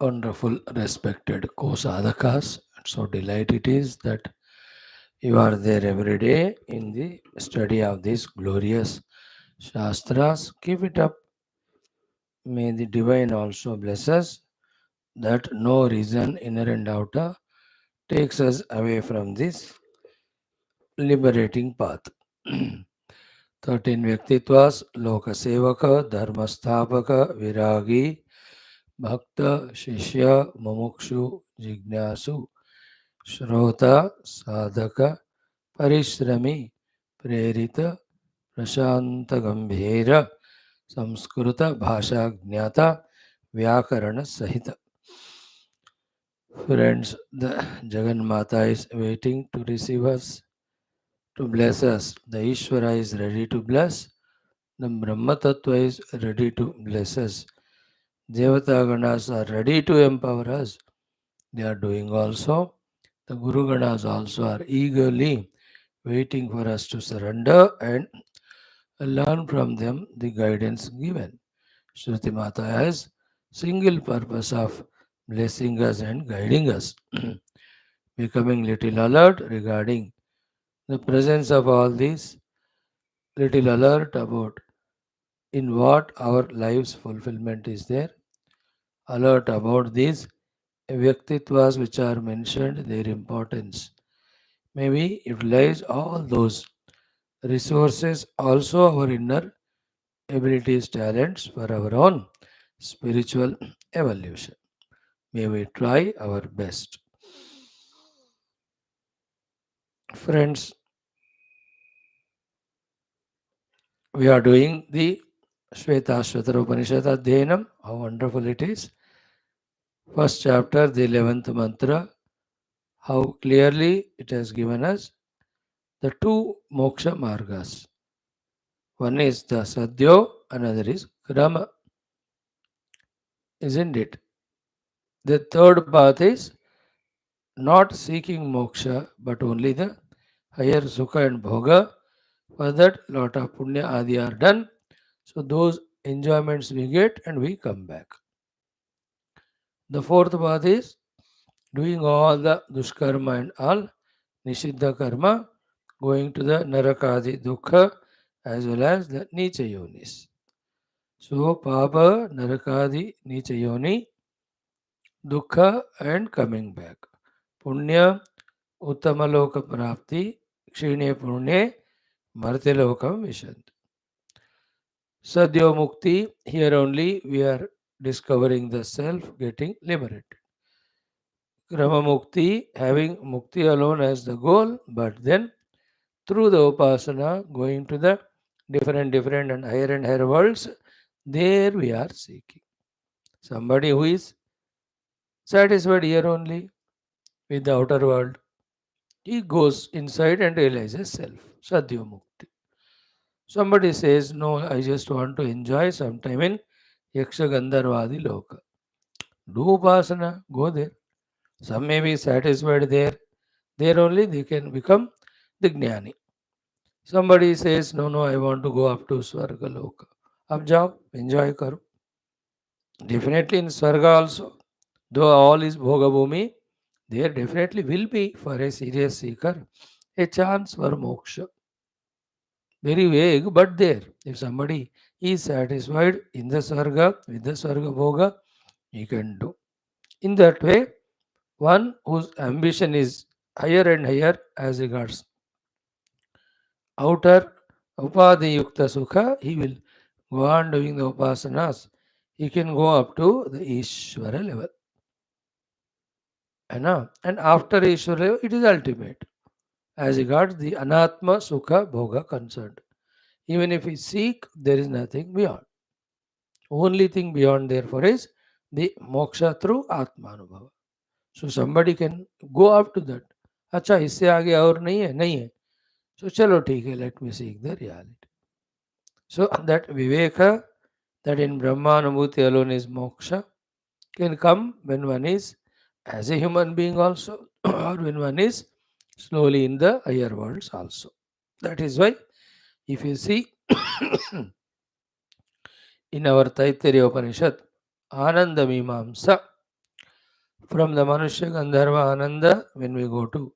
Wonderful, respected co-sadhakas. So delight it is that you are there every day in the study of these glorious Shastras. Keep it up. May the divine also bless us that no reason, inner and outer, takes us away from this liberating path. 13 Vyaktitvas, Loka Sevaka, Dharma Sthapaka, Viragi, Bhakta, Shishya, Mumukshu, Jignasu, Shrota, Sadhaka, Parishrami, Prerita, Prashanta Gambhira, Samskruta, Bhasha Jnata, Vyakarana Sahita. Friends, the Jagan Mata is waiting to receive us, to bless us. The Ishvara is ready to bless. The Brahma Tattva is ready to bless us. Devata Ganas are ready to empower us. They are doing also. The Guru Ganas also are eagerly waiting for us to surrender and learn from them the guidance given. Shruti Mata has single purpose of blessing us and guiding us, becoming little alert regarding the presence of all these, little alert about in what our life's fulfillment is there, alert about these Vyaktitvas which are mentioned, their importance. May we utilize all those resources, also our inner abilities, talents for our own spiritual evolution. May we try our best. Friends, we are doing the Shwethashwathara Upanishad Adhyanam. How wonderful it is. First chapter, the 11th mantra, how clearly it has given us the two moksha margas. One is the Sadyo, another is Krama, isn't it? The third path is not seeking moksha, but only the higher sukha and bhoga. For that, lot of punya adi are done. So those enjoyments we get and we come back. The fourth path is doing all the dushkarma and all nishiddha karma, going to the narakadi dukkha as well as the nicha yonis. So papa, narakadi, nicha yoni, dukkha and coming back. Punya, uttamaloka prapti, kshine punye, martilokam vishant. Sadyo mukti, here only we are discovering the self, getting liberated. Krama mukti, having mukti alone as the goal, but then through the upasana, going to the different and higher worlds, there we are seeking. Somebody who is satisfied here only with the outer world, he goes inside and realizes self. Sadhya mukti. Somebody says, no, I just want to enjoy some time in Yaksha Gandharvadi Loka. Do upasana, go there. Some may be satisfied there. There only they can become the Jnani. Somebody says, no, I want to go up to Swarga Loka. Ab jao, enjoy karo. Definitely in Swarga also, though all is Bhoga Bhumi, there definitely will be for a serious seeker a chance for moksha. Very vague, but there. If somebody is satisfied in the Swarga, with the Swarga Bhoga, he can do. In that way, one whose ambition is higher and higher as regards outer Upadhi Yukta Sukha, he will go on doing the Upasanas. He can go up to the Ishvara level. And after Ishvara level, it is ultimate as regards the Anatma Sukha Bhoga concerned. Even if we seek, there is nothing beyond. Only thing beyond, therefore, is the moksha through Atma Anubhava. So somebody can go up to that. अच्छा इससे आगे और नहीं है so चलो ठीक है, let me seek the reality. So that viveka, that in Brahmanubhuti alone is moksha, can come when one is as a human being also, or when one is slowly in the higher worlds also. That is why, if you see in our Taittiriya Upanishad, Ananda Mimamsa, From the Manushya Gandharva Ananda, when we go to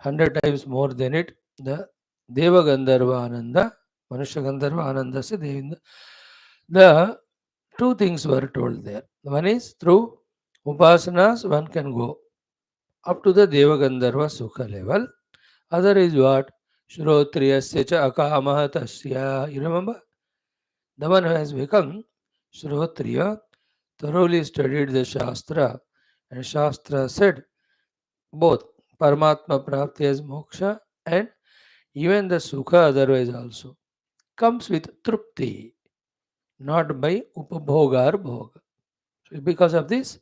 100 times more than it, the Deva Gandharva Ananda, Manushya Gandharva Ananda se Devinda. The two things were told there. One is through Upasanas, one can go up to the Deva Gandharva Sukha level. Other is what? Shrotriyasya cha akamahatasya. You remember? The one who has become Shrotriya, thoroughly studied the Shastra, and Shastra said both Paramatma Prapti as moksha and even the Sukha otherwise also comes with Trupti, not by Upabhoga or Bhoga. So because of this,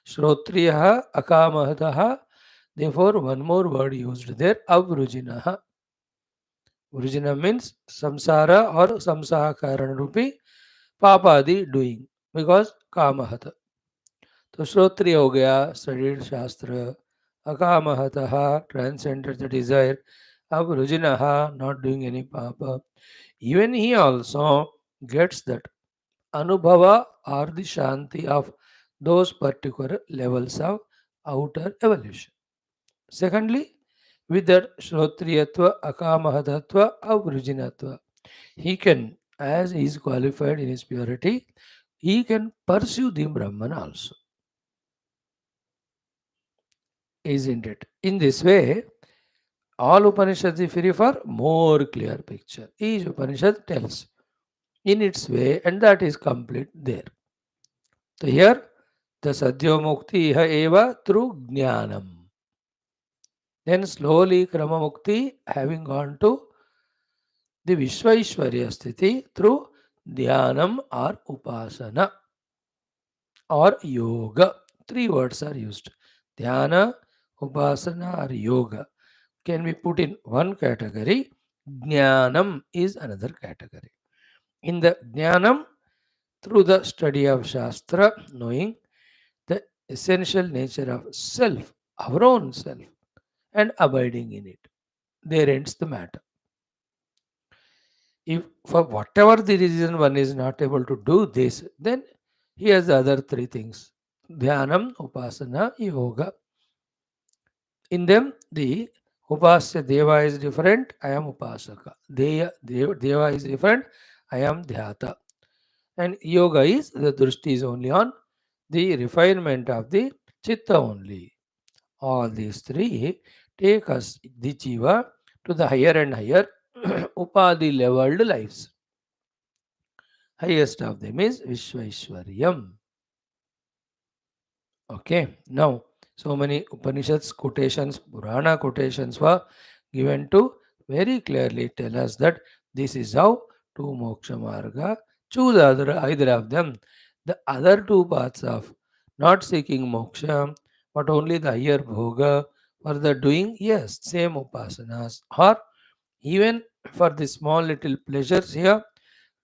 Shrotriyaha Akamahataha, therefore one more word used there, Avrujinaha. Vrujina means samsara or samsahakaran rupi papadi doing because kamahata. तो श्रोत्रिय हो गया studied शास्त्र अकामहतः transcended the desire of rujinaha not doing any papa. Even he also gets that anubhava or the shanti of those particular levels of outer evolution. Secondly, with that shrotriyatva akamahatatva of rujinatva, he can, as he is qualified in his purity, he can pursue the Brahman also. Isn't it? In this way, all Upanishads, if you refer, more clear picture. Each Upanishad tells in its way, and that is complete there. So here, the Sadyo Mukti iha eva through Jnanam. Then slowly Krama Mukti having gone to the Vishwaishwarya Sthiti through Dhyanam or Upasana or Yoga. Three words are used. Dhyana, Upasana or Yoga can be put in one category. Jnanam is another category. In the Jnanam, through the study of Shastra, knowing the essential nature of self, our own self, and abiding in it. There ends the matter. If for whatever the reason one is not able to do this, then he has the other three things. Dhyanam, Upasana, Yoga. In them, the Upasya Deva is different, I am Upasaka. Deva is different, I am Dhyata. And Yoga is, the Drishti is only on the refinement of the Chitta only. All these three take us, the Jiva, to the higher and higher Upadi leveled lives. Highest of them is Vishwaishwaryam. Okay, now so many Upanishads quotations, Purana quotations were given to very clearly tell us that this is how to moksha marga. Choose either of them. The other two paths of not seeking moksha, but only the higher bhoga for the doing, yes, same upasanas, or even for the small little pleasures here,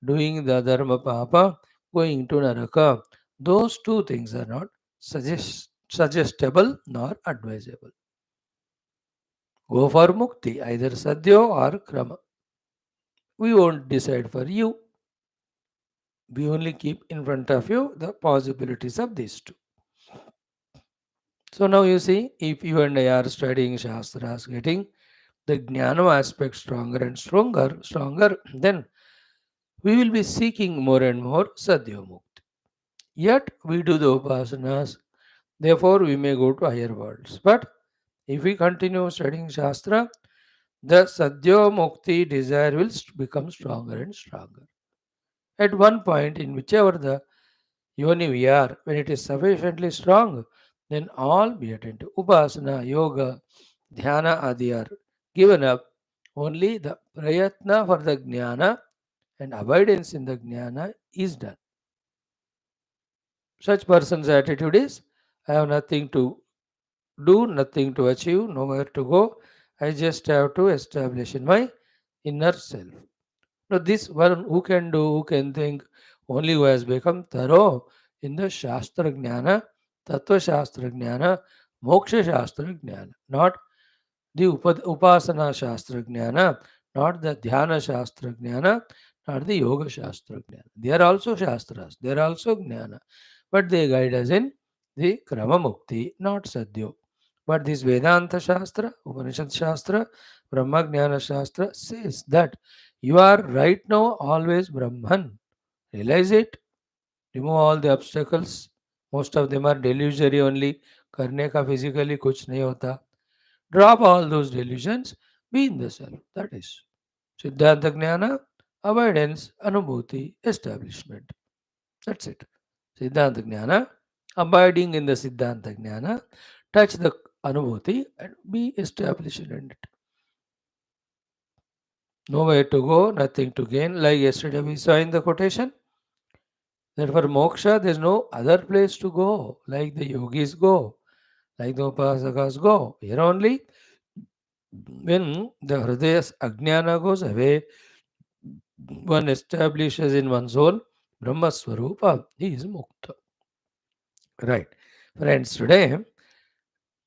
doing the dharma papa, going to naraka. Those two things are not suggestible nor advisable. Go for mukti, either sadhyo or krama. We won't decide for you. We only keep in front of you the possibilities of these two. So now you see, if you and I are studying Shastras, getting the Jnana aspect stronger and stronger, then we will be seeking more and more Sadhya Mukti. Yet we do the Upasanas, therefore we may go to higher worlds. But if we continue studying Shastra, the Sadhya Mukti desire will become stronger and stronger. At one point, in whichever the yoni we are, when it is sufficiently strong, then all be attained to. Upasana, yoga, dhyana adi are given up. Only the prayatna for the jnana and avoidance in the jnana is done. Such person's attitude is, I have nothing to do, nothing to achieve, nowhere to go. I just have to establish in my inner self. Now, this one who can do, who can think, only who has become thorough in the Shastra Jnana, Tattva Shastra Jnana, Moksha Shastra Jnana, not the Upasana Shastra Jnana, not the Dhyana Shastra Jnana, not the Yoga Shastra Jnana. They are also Shastras, they are also Jnana, but they guide us in the Krama Mukti, not Sadyo. But this Vedanta Shastra, Upanishad Shastra, Brahma Jnana Shastra says that you are right now always Brahman. Realize it, remove all the obstacles. Most of them are delusory only. करने का physically कुछ नहीं होता. Drop all those delusions, be in the self. That is Siddhanta Jnana, avoidance, Anubhuti, establishment. That's it. Siddhanta Jnana, abiding in the Siddhanta Jnana, touch the Anubhuti and be established in it. Nowhere to go, nothing to gain. Like yesterday we saw in the quotation, that for moksha there is no other place to go, like the yogis go, like the upasakas go. Here only, when the hridayas ajnana goes away, one establishes in one's own Brahma Swarupa, he is Mukta. Right. Friends, today,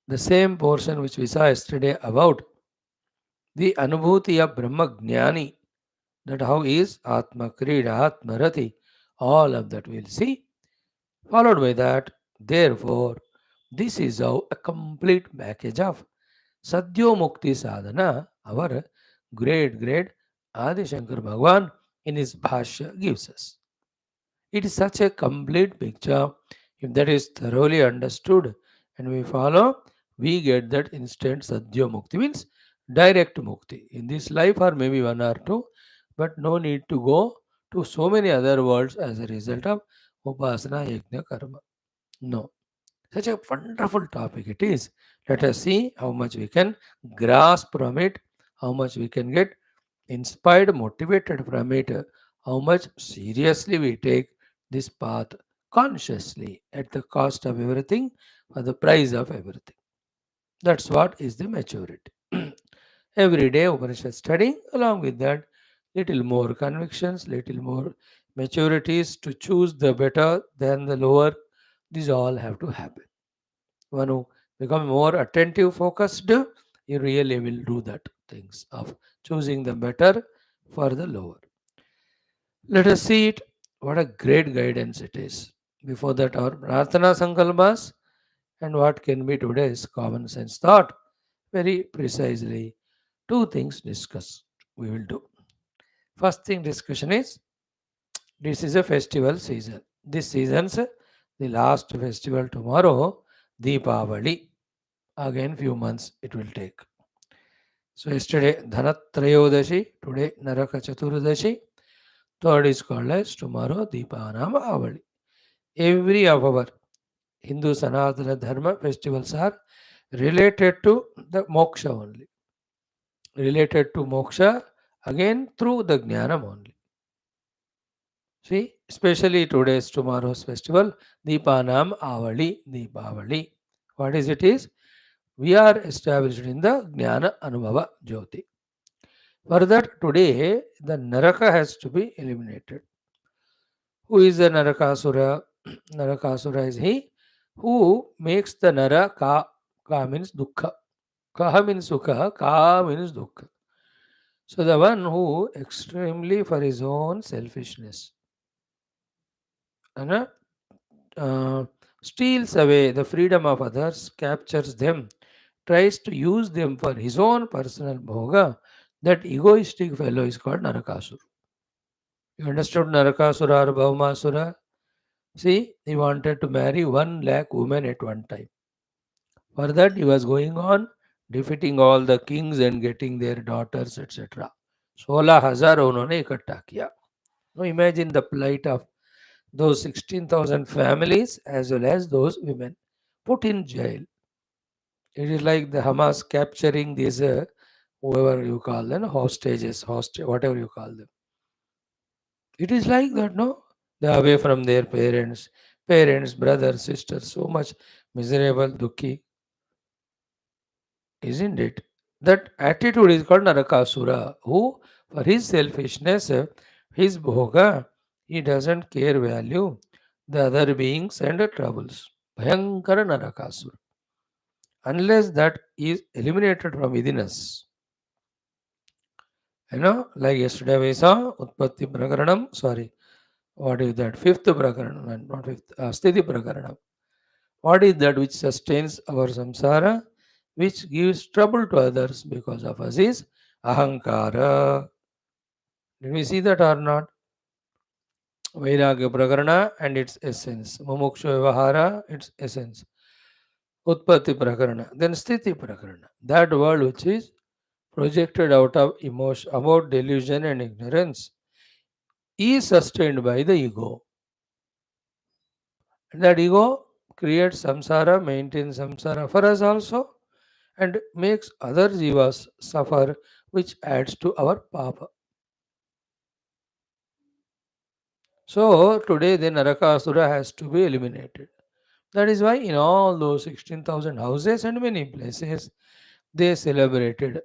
the same portion which we saw yesterday about the Anubhuti of Brahma Jnani, that how is Atma Krida, Atma Rati, all of that we'll see. Followed by that, therefore, this is how a complete package of Sadyo Mukti Sadhana, our great Adi Shankar Bhagwan in his Bhashya gives us. It is such a complete picture. If that is thoroughly understood and we follow, we get that instant Sadhya Mukti, means direct Mukti. In this life, or maybe one or two, but no need to go to so many other worlds as a result of Upasana Yajna Karma. No. Such a wonderful topic it is. Let us see how much we can grasp from it, how much we can get inspired, motivated from it, how much seriously we take this path consciously at the cost of everything for the price of everything. That's what is the maturity. Every day Upanishad studying, along with that, little more convictions, little more maturities to choose the better than the lower. These all have to happen. One who become more attentive, focused, you really will do that things of choosing the better for the lower. Let us see it. What a great guidance it is. Before that, our Prarthana Sankalpas and what can be today's common sense thought. Very precisely, two things discussed we will do. First thing discussion is this is a festival season. This season's the last festival tomorrow, Deepavali. Again, few months it will take. So yesterday Dhanatrayodashi, today Naraka Chaturdashi, third is called as tomorrow Deepanam Avali. Every of our Hindu Sanatana Dharma festivals are related to the moksha only. Related to moksha again through the jnanam only. See, especially today's tomorrow's festival, Deepanam Avali, Deepavali. What is it is? We are established in the Jnana Anubhava Jyoti. For that, today the Naraka has to be eliminated. Who is the Narakasura? Narakasura is he who makes the Nara ka. Ka means dukkha. Kaha means sukha. Ka means dukkha. So the one who extremely for his own selfishness and uh, steals away the freedom of others, captures them, tries to use them for his own personal bhoga, that egoistic fellow is called Narakasura. You understood Narakasura or Bhaumasura? See, he wanted to marry 1 lakh women at one time. For that, he was going on defeating all the kings and getting their daughters, etc. 16,000 उन्होंने इकट्ठा किया. Now imagine the plight of those 16,000 families as well as those women put in jail. It is like the Hamas capturing these, whoever you call them, hostages, whatever you call them. It is like that, no? They are away from their parents, brothers, sisters, so much miserable, dukhi, isn't it? That attitude is called Narakasura, who, for his selfishness, his bhoga, he doesn't care value the other beings and the troubles. Bhayankara Narakasura. Unless that is eliminated from within us. Like yesterday we saw Utpatti Prakaranam, sorry, what is that? Fifth Prakaranam, not fifth, Sthiti Prakaranam. What is that which sustains our samsara, which gives trouble to others because of us is ahankara. Did we see that or not? Vairagya prakarana and its essence. Mumuksha vyavahara, its essence. Utpatti prakarana. Then sthiti prakarana. That world which is projected out of emotion, about delusion and ignorance, is sustained by the ego. And that ego creates samsara, maintains samsara for us also, and makes other jivas suffer, which adds to our papa. So today the Narakasura has to be eliminated. That is why in all those 16,000 houses and many places they celebrated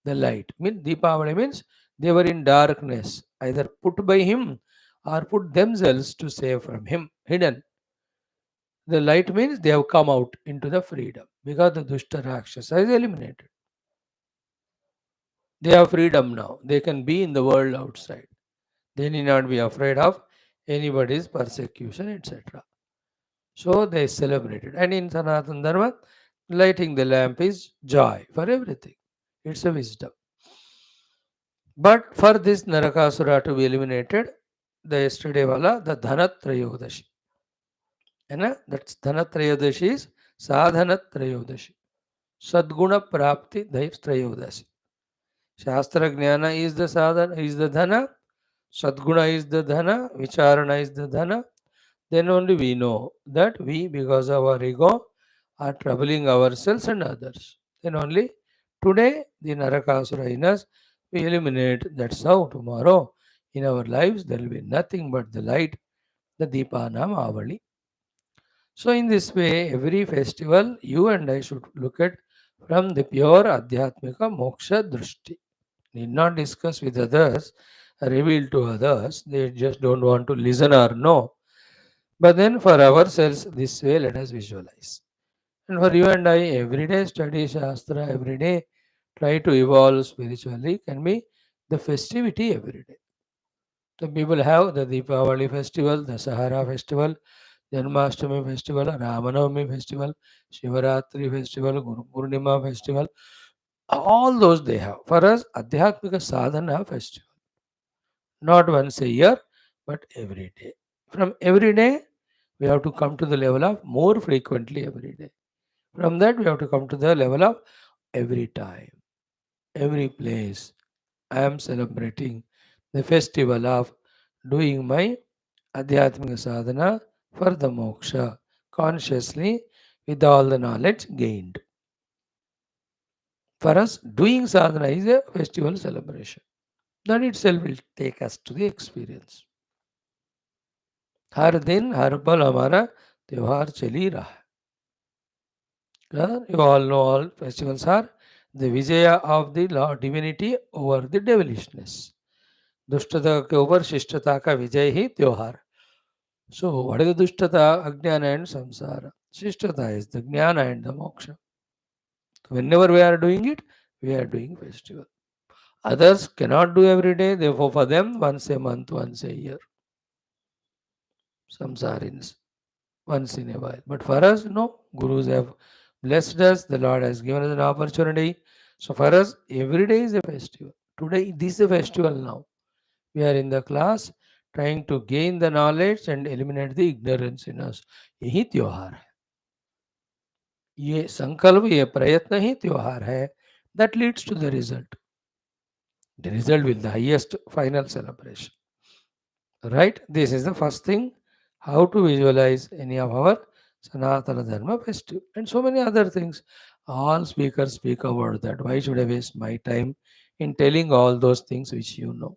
the light. Deepavali means they were in darkness, either put by him or put themselves to save from him, hidden. The light means they have come out into the freedom because the Dushta Rakshasa is eliminated. They have freedom now. They can be in the world outside. They need not be afraid of anybody's persecution, etc. So they celebrated. And in Sanatana Dharma, lighting the lamp is joy for everything. It's a wisdom. But for this Narakasura to be eliminated, the yesterday wala, the Dhanatrayodashi. And that's Dhanatrayodashi is Sadhanatrayodashi. Sadguna Prapti Trayodashi. Shastra Jnana is the sadhana, is the dhana, Sadguna is the dhana, Vicharana is the dhana. Then only we know that we, because of our ego, are troubling ourselves and others. Then only today, the Narakasura in us, we eliminate. That's how tomorrow in our lives there will be nothing but the light, the Deepanam Avali. So, in this way, every festival you and I should look at from the pure Adhyatmika Moksha Drushti. Need not discuss with others, reveal to others. They just don't want to listen or know. But then for ourselves, this way let us visualize. And for you and I, every day study Shastra, every day try to evolve spiritually can be the festivity every day. The people have the Deepavali festival, the Sahara festival, Janmashtami festival, Ramanavami festival, Shivaratri festival, Guru Purnima festival. All those they have. For us, Adhyatmika Sadhana festival. Not once a year, but every day. From every day, we have to come to the level of more frequently every day. From that, we have to come to the level of every time, every place. I am celebrating the festival of doing my Adhyatmika sadhana for the moksha consciously with all the knowledge gained. For us, doing sadhana is a festival celebration. That itself will take us to the experience. हर दिन हर पल हमारा त्योहार चल ही रहा है. You all know all festivals are the vijaya of the law divinity over the devilishness. दुष्टता के ऊपर शिष्टता का विजय ही त्योहार. So what is the dushtata, ajnana and samsara? Shishtata is the jnana and the moksha. Whenever we are doing it, we are doing festival. Others cannot do every day, therefore for them once a month, once a year. Samsarins, once in a while. But for us, no. Gurus have blessed us, the Lord has given us an opportunity. So for us, every day is a festival. Today, this is a festival now. We are in the class trying to gain the knowledge and eliminate the ignorance in us. यही त्योहार है. ये संकल्प, ये प्रयत्न ही त्योहार है. That leads to the result. The result will be the highest final celebration. Right? This is the first thing. How to visualize any of our Sanatana Dharma festival and so many other things. All speakers speak about that. Why should I waste my time in telling all those things which you know?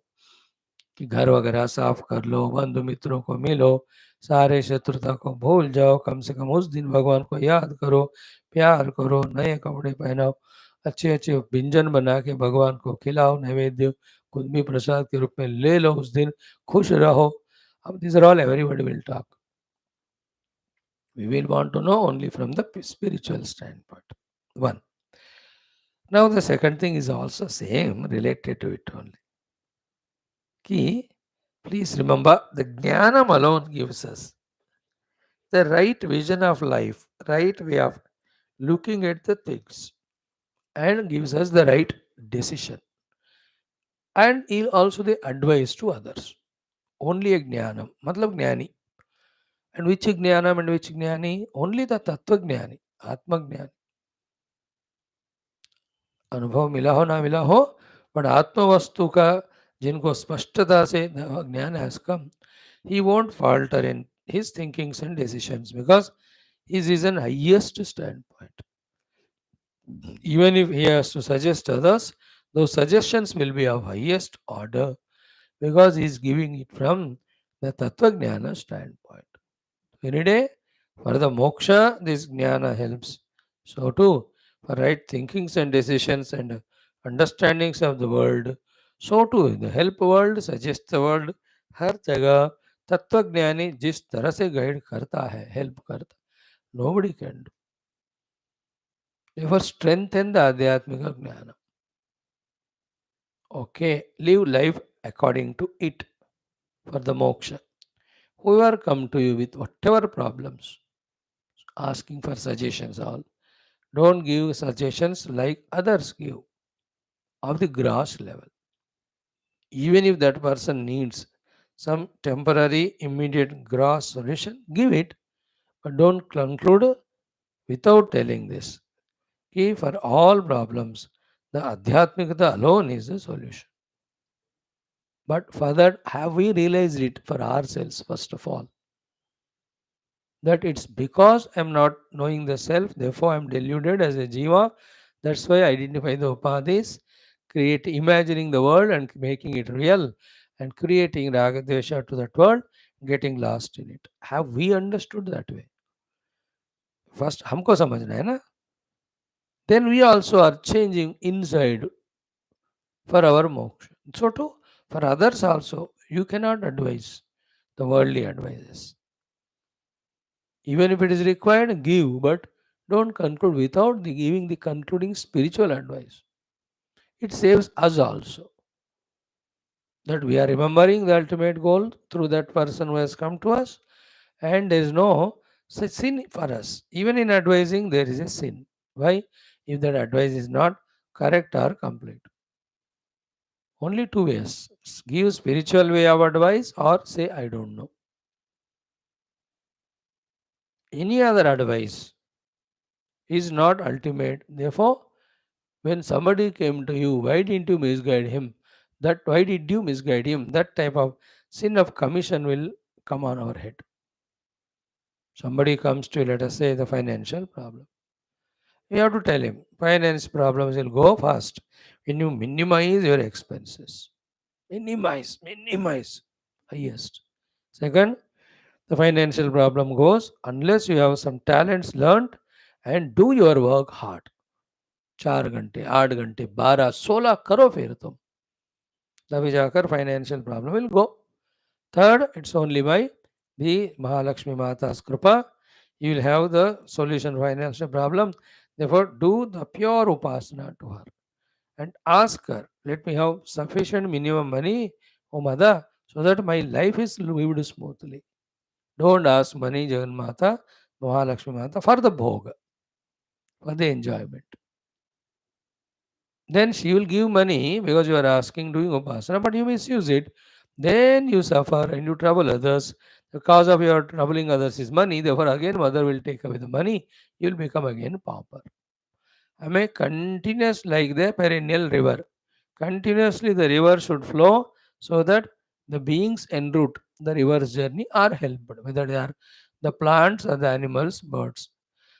कि घर वगैरह साफ कर लो, बंधु मित्रों को मिलो, सारे शत्रुता को भूल जाओ, कम से कम उस दिन भगवान को याद करो, प्यार करो, नए कपड़े पहनाओ, अच्छे अच्छे व्यंजन बना के भगवान को खिलाओ, नैवेद्य खुद भी प्रसाद के रूप में ले लो, उस दिन खुश रहो. अब these are all everybody will talk. We will want to know only from the spiritual standpoint. One. Now the second thing is also same related to it only. Ki, please remember the jnanam alone gives us. the right vision of life, right way of looking at the things, and gives us the right decision. And he'll also the advice to others. Only a jnanam, matlab jnani. And which jnanam and which jnani? Only the tattva jnani, atma jnani. अनुभव मिला हो ना मिला हो, but आत्म वस्तु का जिनको स्पष्टता से ज्ञान has come, he won't falter in his thinkings and decisions because his is an highest standpoint. Even if he has to suggest others, those suggestions will be of highest order because he is giving it from the tattva jnana standpoint. Any day, for the moksha, this jnana helps. So too, for right thinkings and decisions and understandings of the world, so too, the help world, suggest the world, हर जगह तत्वज्ञानी जिस तरह से guide करता है, help करता, nobody can do. Therefore, strengthen the adhyatmika jnana. Okay, live life according to it for the moksha. Whoever come to you with whatever problems, asking for suggestions, all. Don't give suggestions like others give of the gross level. Even if that person needs some temporary, immediate gross solution, give it, but don't conclude without telling this. Okay, for all problems, the Adhyatmikata alone is the solution. But for that, have we realized it for ourselves, first of all? That it's because I'm not knowing the self, therefore I'm deluded as a jiva. That's why I identify the upadhis, create imagining the world and making it real, and creating ragadvesha to that world, getting lost in it. Have we understood that way? First, हमको समझना है ना. Then we also are changing inside for our moksha. So too, for others also, you cannot advise the worldly advices. Even if it is required, give, but don't conclude without giving the concluding spiritual advice. It saves us also. That we are remembering the ultimate goal through that person who has come to us, and there is no such sin for us. Even in advising, there is a sin. Why? If that advice is not correct or complete. Only two ways: give spiritual way of advice or say, I don't know. Any other advice is not ultimate. Therefore, when somebody came to you, why didn't you misguide him? That why did you misguide him? That type of sin of commission will come on our head. Somebody comes to, let us say, the financial problem. You have to tell him, finance problems will go fast when you minimize your expenses. Minimize, highest. Second, the financial problem goes unless you have some talents learned and do your work hard. 4 घंटे 8 घंटे 12 16 करो फिर तुम, तभी जाकर financial problem will go. Third, it's only by the Mahalakshmi Mata's Kripa, you will have the solution financial problem. Therefore, do the pure upasana to her and ask her, let me have sufficient minimum money, oh mother, so that my life is lived smoothly. Don't ask money, Jagan Mata, Mahalakshmi Mata, for the bhoga, for the enjoyment. Then she will give money because you are asking doing upasana, but you misuse it. Then you suffer and you trouble others. The cause of your troubling others is money. Therefore, again, mother will take away the money. You will become again pauper. हमें continuous like the perennial river. Continuously the river should flow so that the beings en route the river's journey are helped, whether they are the plants or the animals, birds.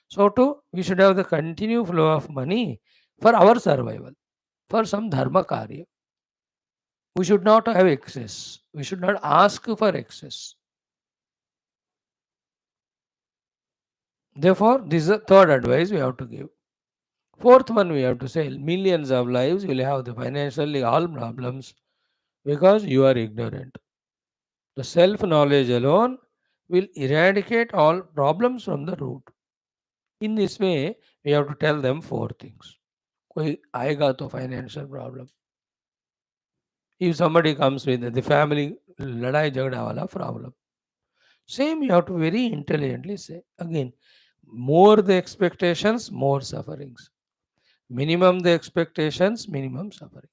So too, we should have the continued flow of money for our survival, for some dharma karya. We should not have excess. We should not ask for excess. Therefore, this is the third advice we have to give. Fourth one, we have to say millions of lives will have the financially all problems because you are ignorant. The self knowledge alone will eradicate all problems from the root. In this way, we have to tell them four things. कोई आएगा तो financial problem. If somebody comes with the family लड़ाई झगड़ा वाला problem, Same, you have to very intelligently say. Again, more the expectations, more sufferings. Minimum the expectations, minimum suffering.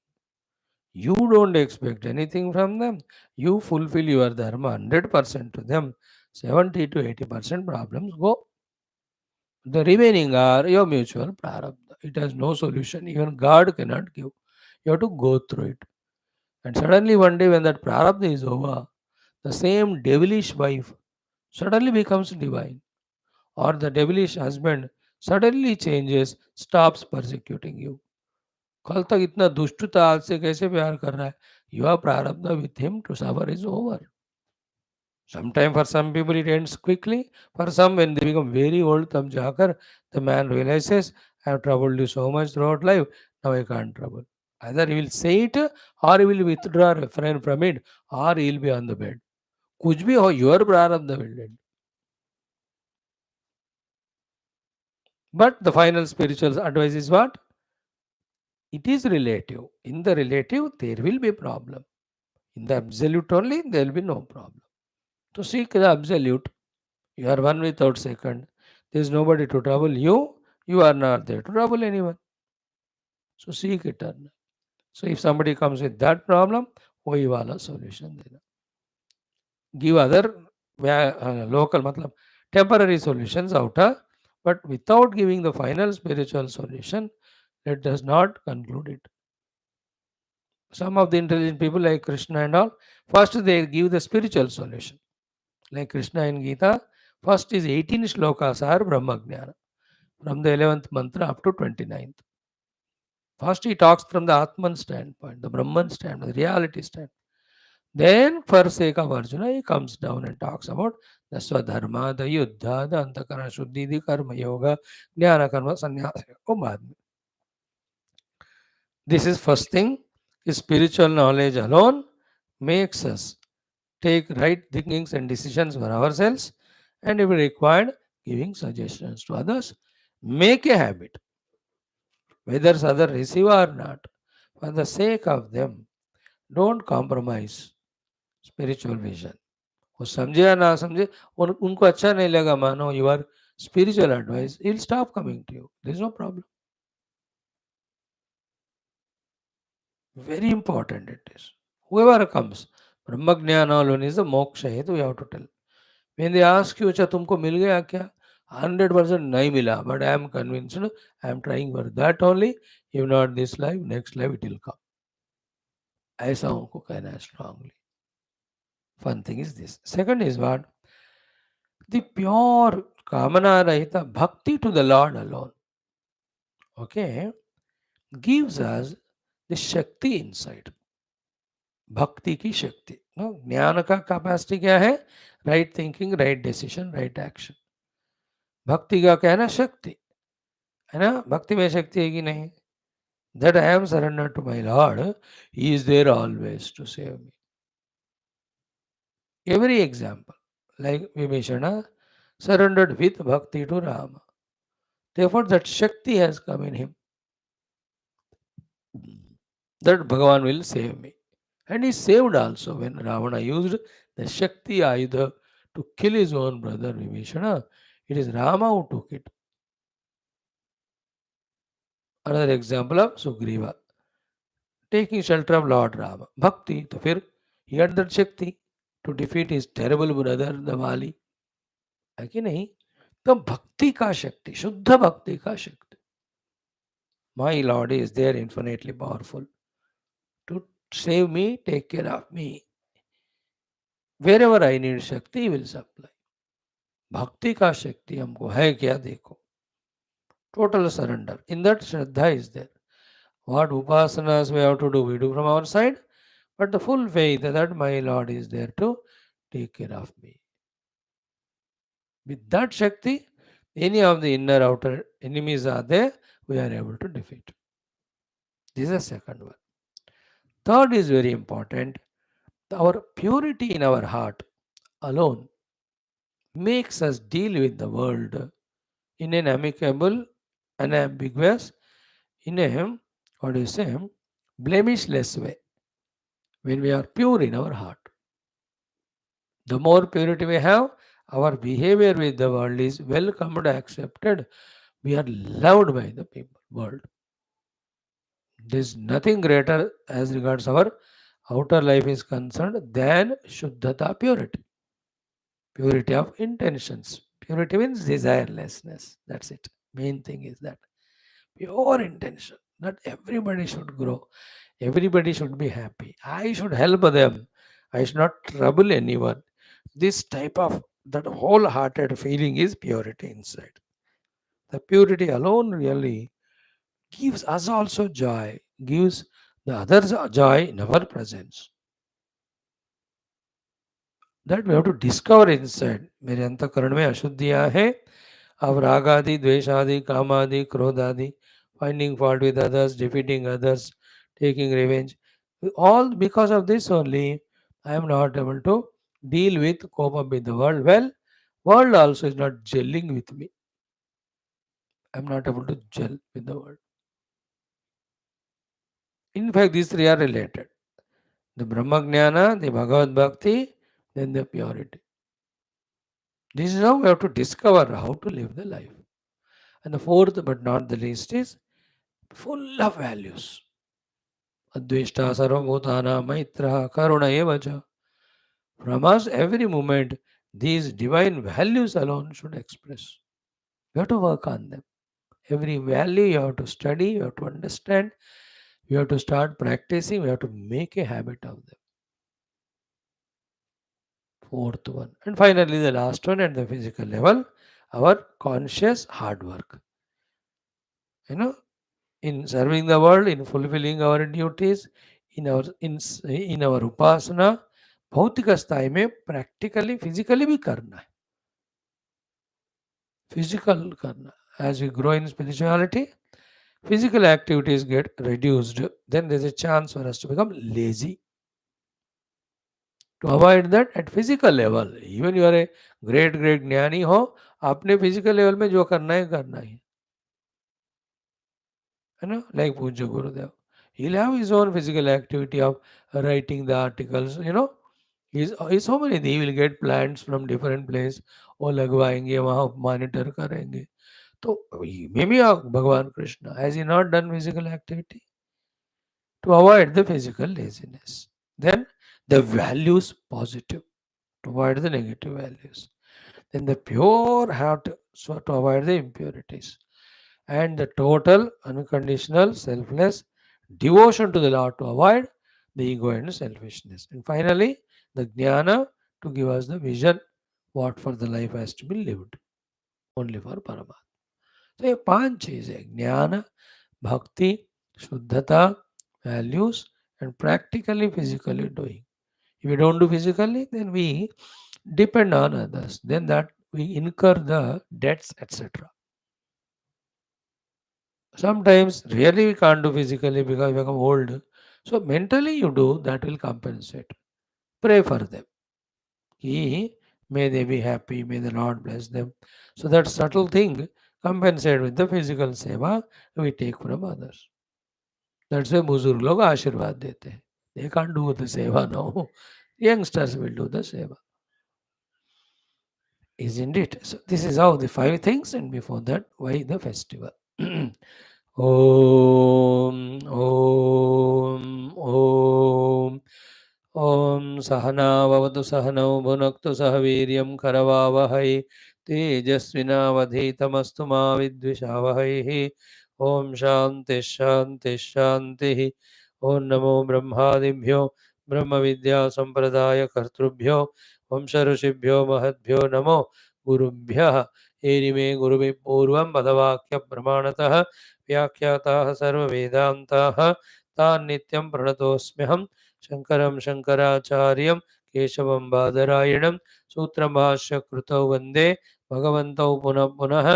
You don't expect anything from them. You fulfill your dharma 100% to them. 70 to 80% problems go. The remaining are your mutual prarabdha. It has no solution. Even God cannot give. You have to go through it. And suddenly one day when that prarabdha is over, the same devilish wife suddenly becomes divine. Or the devilish husband suddenly changes, stops persecuting you. कल तक इतना दुष्ट था, आज से कैसे प्यार कर रहा है? Your prarabdha with him to suffer is over. Sometimes for some people it ends quickly. For some, when they become very old, तब जाकर the man realizes, I have troubled you so much throughout life, now I can't trouble. Either he will say it, or he will withdraw, refrain from it, or he will be on the bed. कुछ भी हो, your prarabdha will end. But the final spiritual advice is what? It is relative. In the relative, there will be problem. In the absolute only, there will be no problem. To seek the absolute, you are one without second. There is nobody to trouble you. You are not there to trouble anyone. So seek eternal. So if somebody comes with that problem, वही वाला solution देना. Give other local, मतलब temporary solutions outer, but without giving the final spiritual solution, it does not conclude it. Some of the intelligent people like Krishna and all, first they give the spiritual solution. Like Krishna in Gita, first is 18 shlokas are Brahma Jnana, from the 11th mantra up to 29th. First he talks from the Atman standpoint, the Brahman standpoint, the reality standpoint. Then for sake of Arjuna, he comes down and talks about the Swadharma, the Yuddha, the Antakara Shuddhi, the Karma Yoga, Jnana Karma Sannyasa. Oh, this is first thing. Is spiritual knowledge alone makes us take right thinkings and decisions for ourselves, and if required, giving suggestions to others. Make a habit, whether others receive or not, for the sake of them. Don't compromise spiritual vision. वो समझे या ना समझे, उनको अच्छा नहीं लगा, मानो your spiritual advice, he'll stop coming to you. There is no problem. Very important it is. Whoever comes, Brahma Jnana alone is the moksha hetu, we have to tell. When they ask you, अच्छा तुमको मिल गया क्या? 100% नहीं मिला, but I am convinced, I am trying for that only. If not this life, next life it will come. ऐसा उनको कहना है strongly. One thing is this. Second is what? The pure kamana rahita bhakti to the Lord alone. Okay, gives us the shakti inside. भक्ति की शक्ति. No? ज्ञान का capacity क्या है? Right thinking, right decision, right action. भक्ति का क्या है ना? शक्ति है ना. भक्ति में शक्ति है कि नहीं? That I am surrendered to my Lord, He is there always to save me. Every example, like Vibhishana surrendered with bhakti to Rama. Therefore, that Shakti has come in him, that Bhagavan will save me. And he saved also when Ravana used the Shakti Ayudha to kill his own brother Vibhishana. It is Rama who took it. Another example of Sugriva taking shelter of Lord Rama. Bhakti, तो फिर he had that Shakti to defeat his terrible brother the Vali. है कि नहीं? तो भक्ति का शक्ति, शुद्ध भक्ति का शक्ति. My Lord is there infinitely powerful to save me, take care of me. Wherever I need Shakti, He will supply. भक्ति का शक्ति हमको है क्या? देखो, total surrender. In that Shraddha is there. What upasanas we have to do, we do from our side, but the full faith that my Lord is there to take care of me. With that Shakti, any of the inner outer enemies are there, we are able to defeat. This is the second one. Third is very important. Our purity in our heart alone makes us deal with the world in an amicable, unambiguous, in a, what do you say, blemishless way. When we are pure in our heart, the more purity we have, Our behavior with the world is welcomed, accepted. We are loved by the people, world. There is nothing greater as regards our outer life is concerned than Shuddhata, purity. Purity of intentions. Purity means desirelessness. That's it. Main thing is that. Pure intention. Not everybody should grow. Everybody should be happy. I should help them. I should not trouble anyone. This type of that wholehearted feeling is purity inside. The purity alone really gives us also joy, gives the others joy in our presence. That we have to discover inside. मेरे अंतःकरण में अशुद्धियाँ हैं. अब राग आदि, द्वेष आदि, काम आदि, क्रोध आदि, finding fault with others, defeating others, taking revenge. All because of this only, I am not able to deal with, cope up with the world. Well, world also is not gelling with me. I am not able to gel with the world. In fact, these three are related. The Brahma Jnana, the Bhagavad Bhakti, then the purity. This is how we have to discover how to live the life. And the fourth but not the least is full of values. Adveshta sarvabhutana maitra karuna eva cha. From us every moment these divine values alone should express. You have to work on them. Every value you have to study, you have to understand, you have to start practicing, you have to make a habit of them. Fourth one. And finally the last one at the physical level, our conscious hard work. You know, in serving the world, in fulfilling our duties, in our upasana, भौतिक स्थाई में practically physically भी करना है. Physical करना. As we grow in spirituality, physical activities get reduced. Then there's a chance for us to become lazy. To avoid that at physical level, even you are a great ज्ञानी हो, आपने physical level में जो करना है करना ही. Like Puja Gurudev. He'll have his own physical activity of writing the articles, he's so many, he will get plants from different place, वो लगवाएंगे वहाँ monitor करेंगे. तो maybe Bhagavan Krishna, has he not done physical activity? To avoid the physical laziness. Then the values positive, to avoid the negative values. Then the pure heart, so to avoid the impurities. And the total unconditional selfless devotion to the Lord to avoid the ego and selfishness. And finally, the jnana to give us the vision what for the life has to be lived only for Paramatma. So ये पांच चीज है, ज्ञान, भक्ति, शुद्धता, values, and practically physically doing. If we don't do physically, then we depend on others. Then that we incur the debts, etc. Sometimes really we can't do physically because we become old. So mentally you do, that will compensate. Pray for them. May they be happy, may the Lord bless them. So that subtle thing compensate with the physical seva we take from others. That's why बुजुर्ग लोग आशीर्वाद देते हैं. They can't do the seva now. Youngsters will do the seva. Isn't it? So this is how the five things, and before that, why the festival? Om Om Om Om Sahana Vavatu Sahanau Bhunaktu Sahaviryam Karavavahai Tejasvinavadhitamastu Ma Vidvishavahai. Om Shanti Shanti Shanti. Om Namo Brahmadibhyo Brahma Vidya Sampradaya Kartrubhyo Vamsa Rishibhyo Mahadbhyo Namo Gurubhya. एरिमे गुरुवे पूर्वं पदवाक्य प्रमाणतः व्याख्याताः सर्ववेदान्ताः तान् नित्यं प्रणतोऽस्म्यहं शङ्करं शङ्कराचार्यं केशवं बादरायणं सूत्रभाष्य कृतौ वन्दे भगवन्तौ पुनः पुनः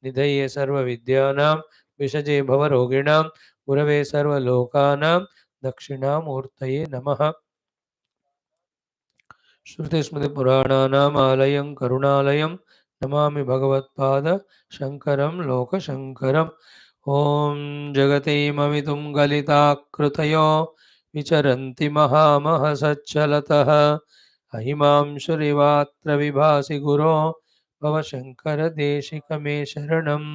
निधये सर्वविद्यानां विषजे भवरोगिणां गुरवे सर्वलोकानां दक्षिणामूर्तये नमः. श्रुतिस्मृतिपुराणानाम् आलयं करुणालयं नमामि भगवत्पाद शङ्करं लोकशङ्करम्. ॐ जगतीमवितुं गलिताकृतयो विचरन्ति महामहसच्चलतः अहिमांशुरिवात्र विभासि गुरो भव शंकर देशिकमे शरणम्।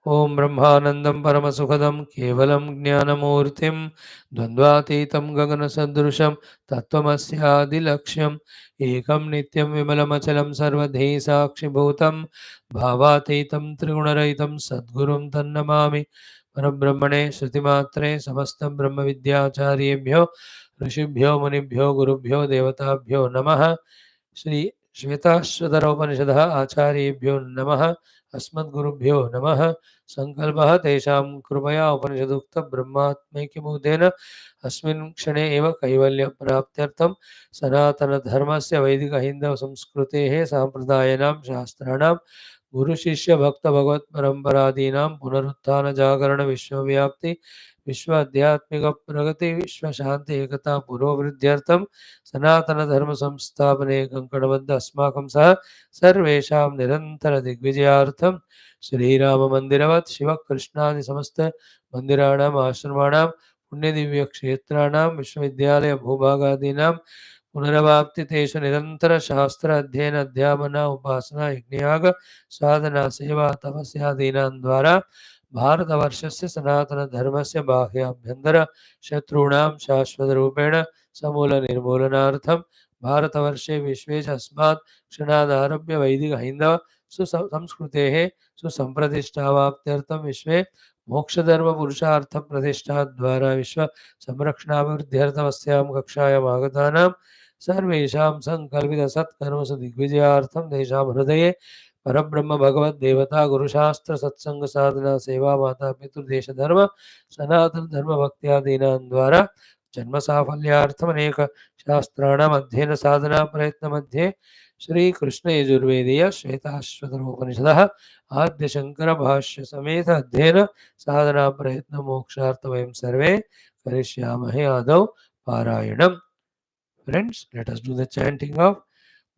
ओम ब्रह्मानंदं परमसुखदं केवलं ज्ञानमूर्तिं द्वन्द्वातीतं गगनसदृशं तत्त्वमस्यादिलक्ष्यम् एकं नित्यं विमलमचलं सर्वधि साक्षिभूतं भावातीतं त्रिगुणरहितं सद्गुरुं तन्नमामि। परब्रह्मणे श्रुतिमात्रे समस्त ब्रह्मविद्याचार्येभ्यो ऋषिभ्यो मुनिभ्यो गुरुभ्यो देवताभ्यो नमः। श्री श्वेताश्वतर उपनिषदः आचार्येभ्यो नमः। अस्मद्गुरुभ्यो नमः। संकल्पः तेषां कृपया उपनिषदुक्त ब्रह्मात्मैक्यबोधेन अस्मिन् क्षणे एव कैवल्यप्राप्त्यर्थं सनातनधर्मस्य वैदिकहिन्दवसंस्कृतेः साम्प्रदायिनां शास्त्राणां गुरुशिष्यभक्तभगवत्परम्परादीनां पुनरुत्थानजागरणविश्वव्याप्ति विश्व आध्यात्मिक प्रगति विश्व शांति एकता पुरोवृद्ध्यर्थं सनातन धर्म संस्थापने कंकणबद्ध अस्माकं सह सर्वेषां निरंतर दिग्विजयार्थं श्रीराम मंदिरवत् शिव कृष्णादि समस्त मंदिराणाम् आश्रमाणां पुण्यदिव्य क्षेत्राणां विश्वविद्यालय भूभागादीनां पुनरवाप्ति तेषु निरंतर शास्त्र अध्ययन अध्यापना उपासना यज्ञयाग साधना सेवा तपस्यादीनां द्वारा भारतवर्षस्य सनातनधर्मस्य बाह्याभ्यन्तर शत्रूणां शाश्वतरूपेण समूलनिर्मूलनार्थं भारतवर्षे विश्वे च अस्मात् क्षणादारभ्य वैदिकहैन्दव सुसंस्कृतेः सुसंप्रतिष्ठावाप्त्यर्थं विश्वे मोक्षधर्मपुरुषार्थप्रतिष्ठाद्वारा विश्व संरक्षणाभिवृद्ध्यर्थमस्यां कक्षायाम् आगतानां सर्वेषां सङ्कल्पितसत्कर्मसु दिग्विजयार्थं तेषां हृदये परब्रह्म भगवत देवता गुरुशास्त्र सत्संग साधना सेवा माता पितृदेश धर्म सनातन धर्म भक्त्यादीनां द्वारा जन्म साफल्यार्थम अनेक शास्त्राणाम अध्ययन साधना प्रयत्न मध्ये श्री कृष्ण यजुर्वेदीय श्वेताश्वतर उपनिषदः आद्य शंकर भाष्य समेत अध्ययन साधना प्रयत्न मोक्षार्थ वयं सर्वे करिष्यामहे आदौ पारायणम्. Friends, let us do the chanting of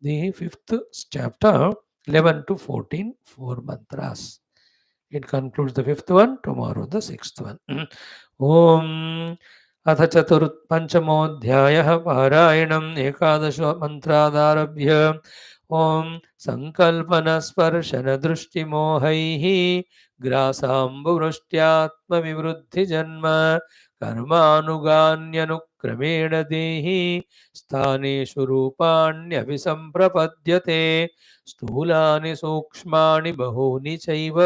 the fifth chapter, 11 to 14, four mantras. It concludes the fifth one, tomorrow the sixth one. Om अथ चतुर्पञ्चमोऽध्यायः पारायणम् एकादश मन्त्रादारभ्य ॐ सङ्कल्पनस्पर्शनदृष्टिमोहैः ग्रासाम्बुवृष्ट्यात्मविवृद्धिजन्म कर्मानुगान्यनुक्रमेण देहि स्थानेषु रूपाण्यभिसम्प्रपद्यते स्थूलानि सूक्ष्माणि बहूनि चैव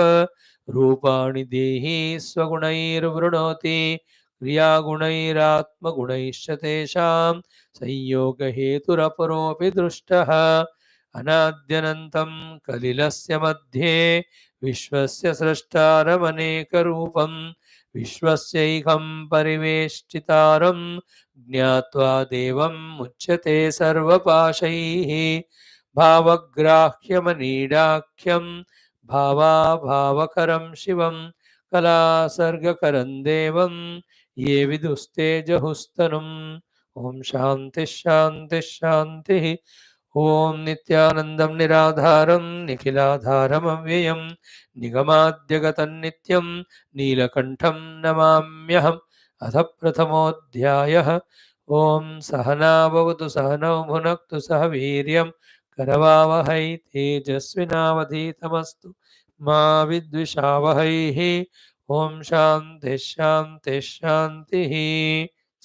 रूपाणि देहि स्वगुणैर्वृणोति क्रियागुणैरात्मगुणैश्च तेषां संयोगहेतुरपरोऽपि दृष्टः अनाद्यनन्तं कलिलस्य मध्ये विश्वस्य स्रष्टारमनेकरूपं विश्वस्यैकं परिवेष्टितारं ज्ञात्वा देवं मुच्यते सर्वपाशैः भावग्राह्यमनीडाख्यं भावाभावकरं शिवं कलासर्गकरं देवं ये विदुस्तेजहुस्तनुम् ओम शांति शांति शांति। ओम नित्यानंदं निराधारं निखिलाधारम् अव्ययं निगमाद्यगतं नित्यं नीलकण्ठं नमाम्यहम्। अथ प्रथमोऽध्यायः ओम सहना भवतु सहनौ भुनक्तु सह वीर्यं करवावहै तेजस्विनावधीतमस्तु मा विद्विषावहैः। ओम शांति शांति शांति।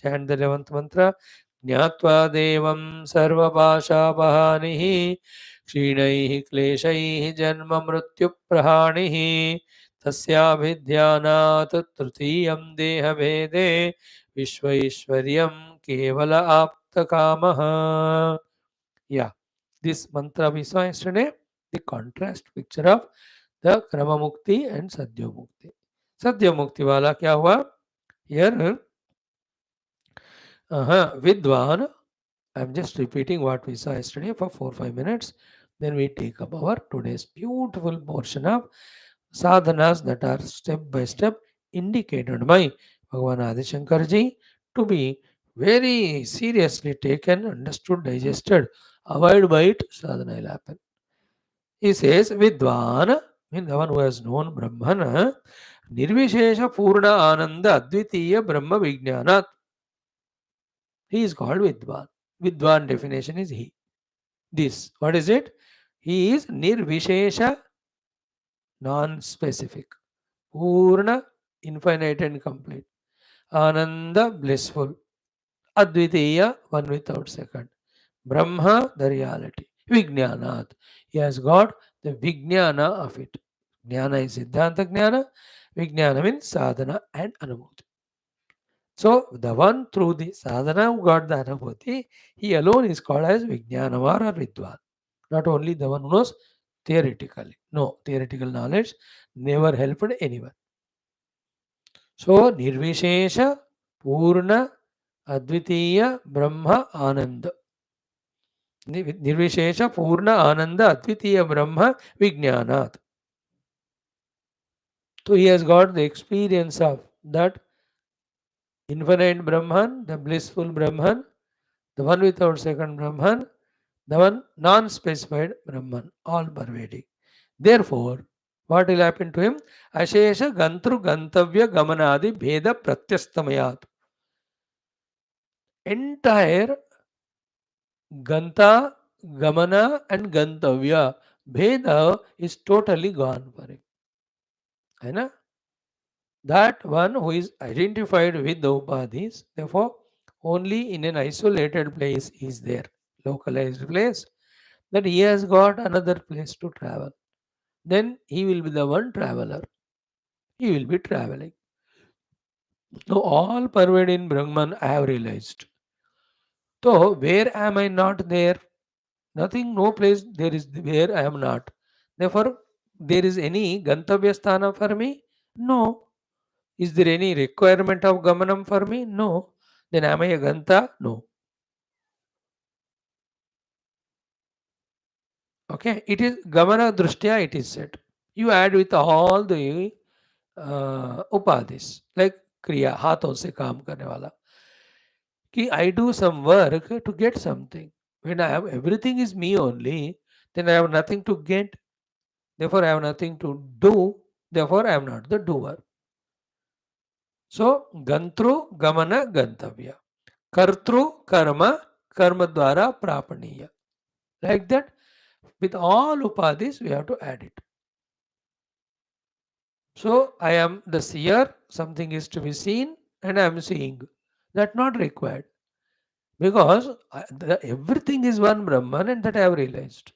Chant the 11th mantra. ज्ञात्वा देवं सर्वपाशापहानिः क्षीणैः क्लेशैः जन्ममृत्युप्रहाणिः तस्याभिध्यानात् तृतीयं देहभेदे विश्वैश्वर्यं केवल आप्तकामः. Yeah, this mantra we saw yesterday, the contrast picture of the Krama Mukti and Sadyo Mukti. Sadyo Mukti वाला क्या हुआ? Here Vidwan, I'm just repeating what we saw yesterday for 4-5 minutes. Then we take up our today's beautiful portion of sadhanas that are step by step indicated by Bhagavan Adi Shankarji to be very seriously taken, understood, digested. Avoid by it, sadhana will happen. He says, Vidwan, means the one who has known Brahman, Nirvishesha Purna Ananda Advitiya Brahma Vijnanat. He is called Vidwan. Vidwan definition is he. This, what is it? He is Nirvishesha, non-specific. Purna, infinite and complete. Ananda, blissful. Advitiya, one without second. Brahma, the reality. Vijnanat. He has got the Vijnana of it. Jnana is Siddhanta Jnana. Vijnana means sadhana and anubhuti. So, the one through the sadhana who got the anubhuti, he alone is called as Vijnanamar or Vidwan. Not only the one who knows theoretically. No, theoretical knowledge never helped anyone. So, Nirvishesha, Purna, Advitiya, Brahma, Ananda. Nirvishesha, Purna, Ananda, Advitiya, Brahma, Vijnanat. So, he has got the experience of that infinite Brahman, the blissful Brahman, the one without second Brahman, the one non-specified Brahman, all pervading. Therefore, what will happen to him? Ashesha Gantru Gantavya Gamanadi Bheda Pratyastamayat. Entire Ganta, Gamana and Gantavya Bheda is totally gone for him. है ना? That one who is identified with the upadhis, therefore, only in an isolated place is there, localized place, that he has got another place to travel. Then he will be the one traveler. He will be traveling. So all pervading Brahman I have realized. So where am I not there? Nothing, no place there is where I am not. Therefore, there is any Gantavya sthana for me? No. Is there any requirement of Gamanam for me? No. Then am I a Ganta? No. Okay. It is Gamana Drishtya, it is said. You add with all the upadhis, like Kriya, हाथों से काम करने वाला. कि I do some work to get something. When I have everything is me only, then I have nothing to get. Therefore, I have nothing to do. Therefore, I am not the doer. So, Gantru, Gamana, Gantavya. Kartru, Karma, Karma Dwara, Prapaniya. Like that, with all upadhis, we have to add it. So, I am the seer, something is to be seen, and I am seeing. That not required. Because everything is one Brahman, and that I have realized.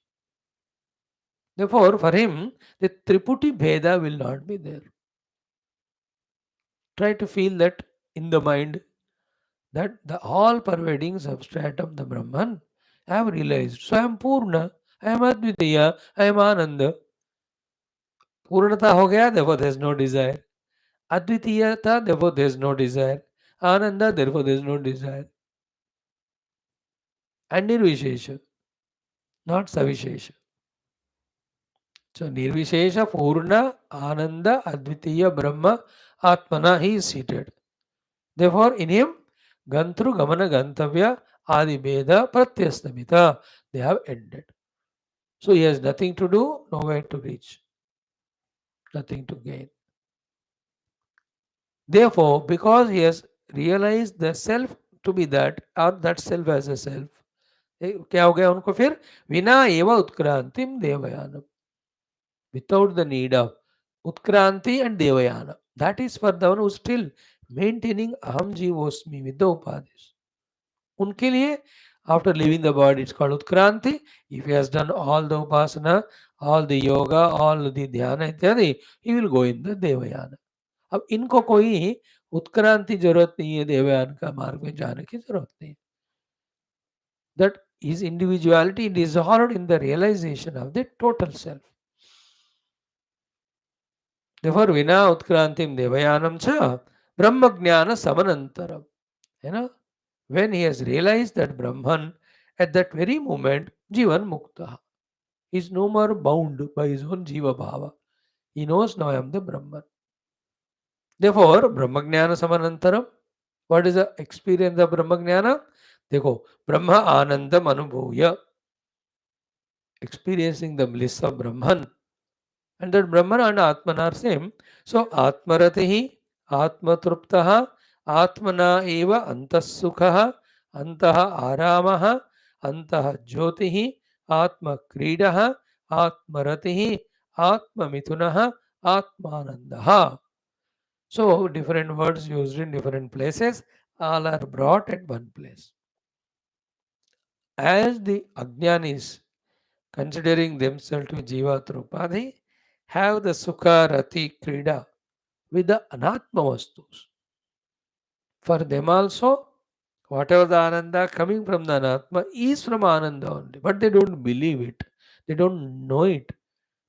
Therefore, for him, the Triputi Bheda will not be there. Try to feel that in the mind, that the all pervading substratum, the Brahman, I have realized. So I am Purna, I am Advitiya, I am Ananda. Purnata ho gaya, therefore there is no desire. Advitiyata, therefore there is no desire. Ananda, therefore there is no desire. And Nirvishesha, not Savishesha. So Nirvishesha, Purna, Ananda, Advitiya, Brahma, Atmana, he is seated. Therefore, in him, Gantru, Gamana, Gantavya, Adi Bheda, Pratyastamita, they have ended. So he has nothing to do, nowhere to reach, nothing to gain. Therefore, because he has realized the self to be that, or that self as a self, क्या हो गया उनको फिर विना एव उत्क्रांतिम देवयानम, without the need of utkranti and devayana. That is for the one who is still maintaining aham jivosmi with the upadhis. उनके लिए after leaving the body it's called utkranti. If he has done all the upasana, all the yoga, all the dhyana इत्यादि, he will go in the devayana. अब इनको कोई उत्क्रांति जरूरत नहीं है, देवयान का मार्ग में जाने की जरूरत नहीं. That his individuality dissolved in the realization of the total self. Therefore, vina utkrantim devayanam cha brahma jnana samanantaram. You know, when he has realized that Brahman, at that very moment, Jivan Mukta is no more bound by his own Jiva Bhava. He knows now I am the Brahman. Therefore, Brahmajnana Samanantaram, what is the experience of Brahmajnana? देखो, Brahma Anandam Anubhuya, experiencing the bliss of Brahman. And that Brahman and Atman are same. So, Atmaratihi, Atmatruptaha, Atmana eva Antasukhaha, antah aramah, antah jyotihi, atma kridah, atma ratihi, atma mithunah, atmanandah. So different words used in different places, all are brought at one place. As the Ajnanis, considering themselves to Jiva Trupadhi, have the Sukha Rati Krida with the Anatma Vastus. For them also, whatever the Ananda coming from the Anatma is from Ananda only, but they don't believe it. They don't know it,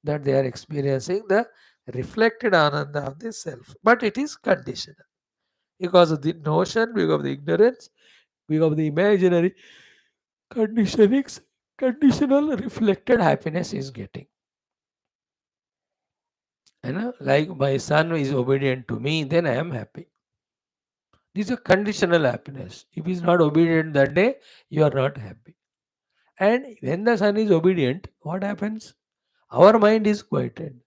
that they are experiencing the reflected Ananda of the self. But it is conditional because of the notion, because of the ignorance, because of the imaginary conditionings, conditional reflected happiness is getting. Like my son is obedient to me, then I am happy. This is a conditional happiness. If he is not obedient that day, you are not happy. And when the son is obedient, what happens? Our mind is quieted.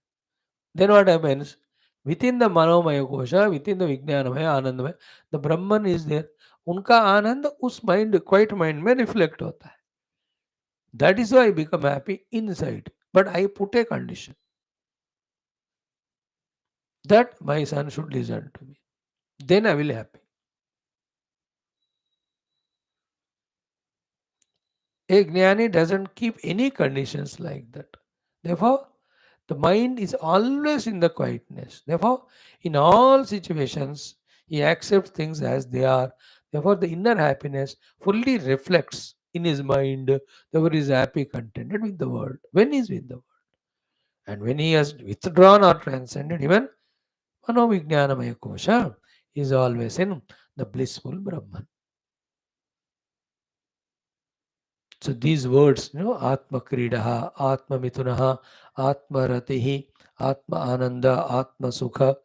Then what happens? Within the Manomaya Kosha, within the Vijnanamaya, Anandamaya, the Brahman is there. उनका आनंद उस mind quite mind में reflect होता है. That is why I become happy inside. But I put a condition that my son should listen to me. Then I will be happy. A jnani doesn't keep any conditions like that. Therefore, the mind is always in the quietness. Therefore, in all situations, he accepts things as they are. Therefore, the inner happiness fully reflects in his mind. Therefore, he is happy, contented with the world. When he is with the world. And when he has withdrawn or transcended, even Manovijnanamaya Kosha is always in the blissful Brahman. So these words, Atma Kridaha, Atma Mitunaha, Atma Ratihi, Atma Ananda, Atma Sukha,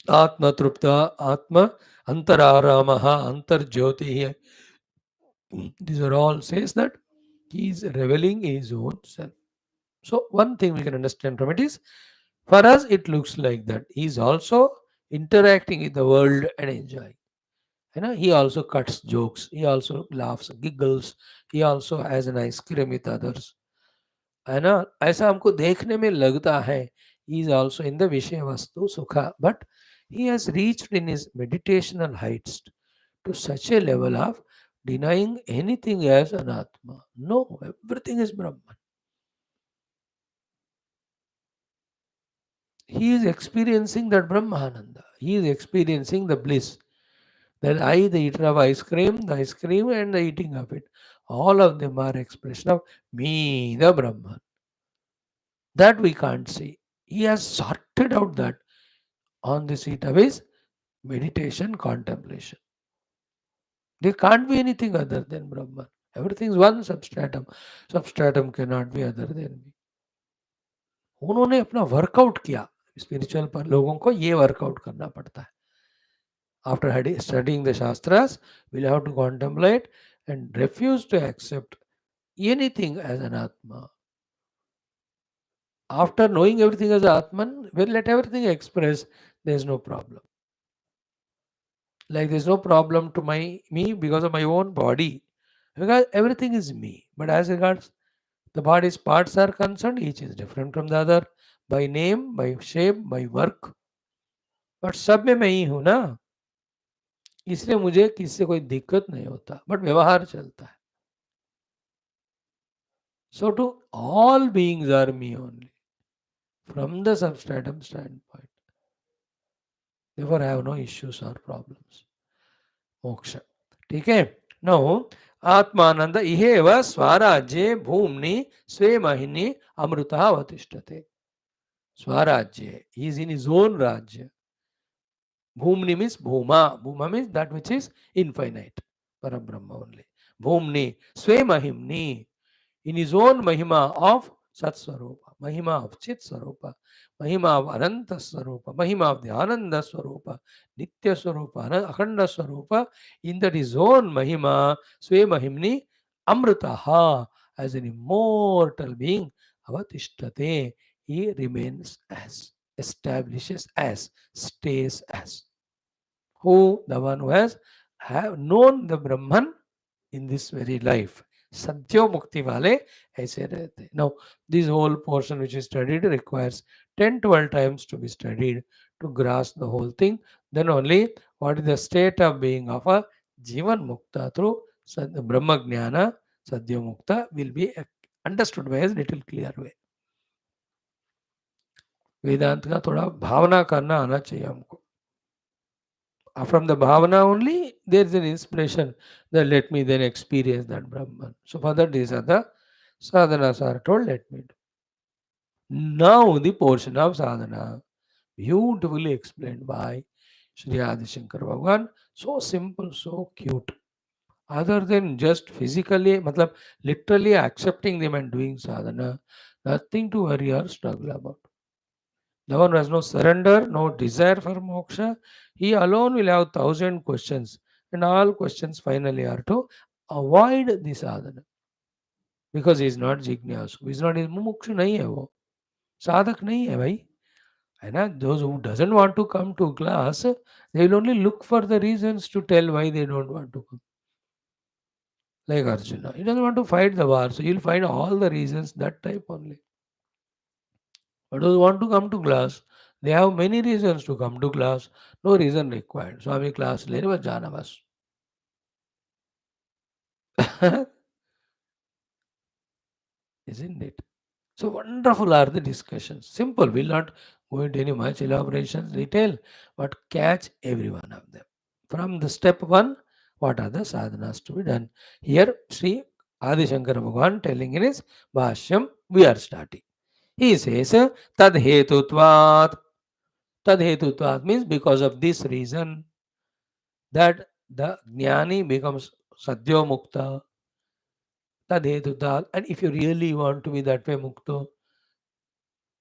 Atma Trupta, Atma Antararamaha, Antar Jyotihi. These are all says that he is reveling his own self. So one thing we can understand from it is, for us it looks like that he is also interacting with the world and enjoying. He also cuts jokes, he also laughs, giggles, he also has an ice cream with others. है ना? ऐसा हमको देखने में लगता है. He is also in the विषय वस्तु sukha, but he has reached in his meditational heights to such a level of denying anything as anatma. No, everything is Brahman. He is experiencing that Brahmananda. He is experiencing the bliss. That I, the eater of the ice cream and the eating of it, all of them are expression of me, the Brahman. That we can't see. He has sorted out that on the seat of his meditation contemplation. There can't be anything other than Brahman. Everything is one substratum. Substratum cannot be other than me. उन्होंने अपना workout किया. Spiritual पर लोगों को ये workout करना पड़ता है. After studying the Shastras, we'll have to contemplate and refuse to accept anything as an Atma. After knowing everything as Atman, we'll let everything express, there's no problem. Like there's no problem to me because of my own body. Because everything is me. But as regards the body's parts are concerned, each is different from the other. By name, by shape, by work. But सब में मैं ही हूँ ना. इसलिए मुझे किसी से कोई दिक्कत नहीं होता. बट व्यवहार चलता है. So to all beings are me only. From the substratum standpoint. Therefore I have no issues or problems. मोक्ष. ठीक है. नौ आत्मानंद इहेव स्वराज्ये भूमनि स्वे महिनी Amrita अवतिष्ठते. Swarajya. He is in his own Rajya. Bhumni means Bhuma. Bhuma means that which is infinite. Parabrahma only. Bhumni. Swe Mahimni. In his own Mahima of Sat Swarupa. Mahima of Chit Swarupa. Mahima of Ananta Swarupa. Mahima of the Ananda Swarupa. Nitya Swarupa. Akhanda Swarupa. In that his own Mahima. Swe Mahimni. Amritaha. As an immortal being. Avatishtate. He remains as, establishes as, stays as. Who? The one who has have known the Brahman in this very life. Sadyo Mukti wale aise rehte. Now, this whole portion which is studied requires 10 12 times to be studied to grasp the whole thing. Then only what is the state of being of a Jivan Mukta through Brahma Jnana, Sadyo Mukta will be understood by a little clear way. वेदांत का थोड़ा भावना करना आना चाहिए हमको. From the bhavana only there is an inspiration that let me then experience that Brahman. So for that these are the sadhanas are told, let me do. Now the portion of sadhana beautifully explained by Sri Adi Shankar Bhagavan. So simple, so cute. Other than just physically, matlab, literally accepting them and doing sadhana, nothing to worry or struggle about. The one who has no surrender, no desire for moksha, he alone will have 1,000 questions. And all questions finally are to avoid the sadhana. Because he is not जिज्ञासु, he is not मुमुक्षु नहीं है वो, साधक नहीं है भाई, है ना. Those who doesn't want to come to class, they will only look for the reasons to tell why they don't want to come. Like Arjuna, he doesn't want to fight the war, so you'll find all the reasons that type only. But those who want to come to class, they have many reasons to come to class. No reason required. Swami class ले रहे बस जाना बस. Isn't it? So wonderful are the discussions. Simple. We'll not go into any much elaborations, detail, but catch every one of them. From the step one, what are the sadhanas to be done? Here, Sri Adi Shankara Bhagavan telling in his Bhashyam, we are starting. He says, Tad hetutvat. Tad hetutvat means because of this reason that the jnani becomes sadyo mukta. Tad hetutvat. And if you really want to be that way mukto,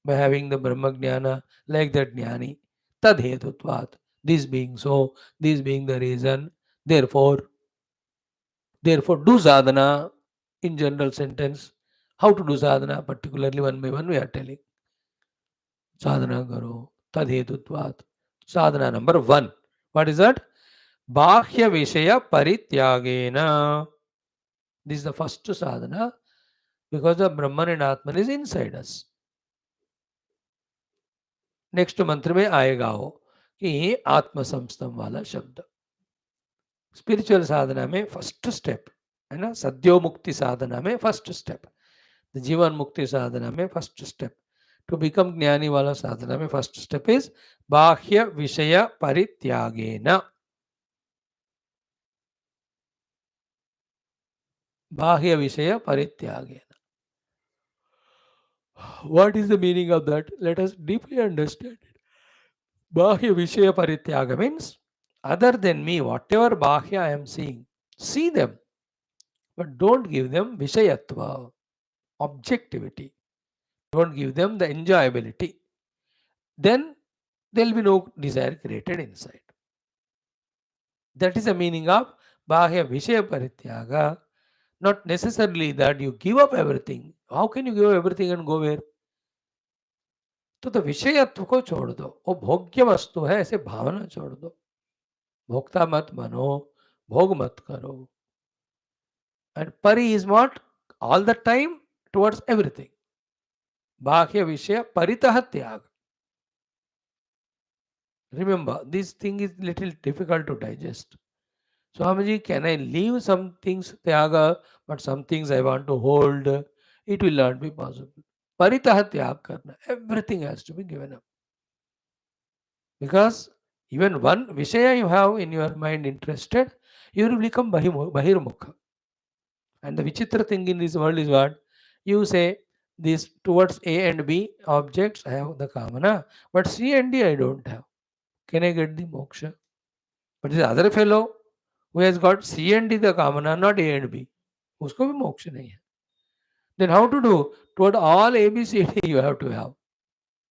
by having the Brahma Jnana like that Jnani. Tad hetutvat. This being so, this being the reason. Therefore, do sadhana in general sentence. How to do sadhana, particularly one by one we are telling. Sadhana karo. Tad hetutvat. Sadhana number one. What is that? Bhahya Vishaya Parityagena. This is the first sadhana because the Brahman and Atman is inside us. Next मंत्र में आएगा वो कि आत्म संस्तम वाला शब्द. Spiritual साधना में first step है ना, सद्यो मुक्ति साधना में फर्स्ट स्टेप, जीवन मुक्ति साधना में फर्स्ट स्टेप, टू बिकम ज्ञानी वाला साधना में फर्स्ट स्टेप इज बाह्य विषय परित्यागेन. बाह्य विषय परित्यागेन. What is the meaning of that? Let us deeply understand it. Bahya Vishaya Parityaga means other than me, whatever Bahya I am seeing, see them, but don't give them Vishayatva, objectivity. Don't give them the enjoyability. Then there will be no desire created inside. That is the meaning of Bahya Vishaya Parityaga. Not necessarily that you give up everything. How can you give up everything and go where? तो विषयत्व को छोड़ दो, वो भोग्य वस्तु है ऐसे भावना छोड़ दो, भोक्ता मत बनो, भोग मत करो. And pari is what? All the time towards everything. Bhakya Vishaya Paritah Tyag. Remember, this thing is little difficult to digest. Swamiji, can I leave some things Tyaga, but some things I want to hold? It will not be possible. Paritah Tyag karna. Everything has to be given up. Because even one Vishaya you have in your mind interested, you will become Bahirmukha. And the Vichitra thing in this world is what? You say, this towards A and B objects, I have the Kamana, but C and D I don't have. Can I get the moksha? But this other fellow who has got C and D the Kamana, not A and B, usko bhi moksha nahi hai. Then how to do? Toward all A, B, C, D you have to have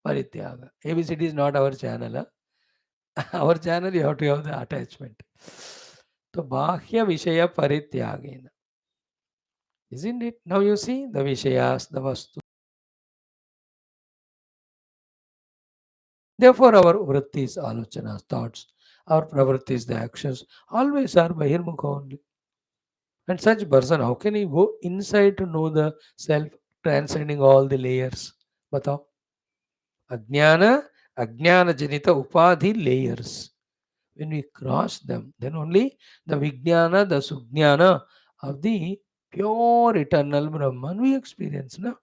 Parityaga. A, B, C, D is not our channel. Huh? Our channel you have to have the attachment. So Bhakya Vishaya Parityagena. Isn't it? Now you see the Vishayas, the Vastu. Therefore, our vrittis, alochanas, thoughts Our pravrittis, the actions, always are bahirmukha only. And such person, how can he go inside to know the self, transcending all the layers? Batao. Ajnana, Ajnana Janita Upadhi layers. When we cross them, then only the Vijnana, the Sujnana of the pure eternal Brahman we experience. Na?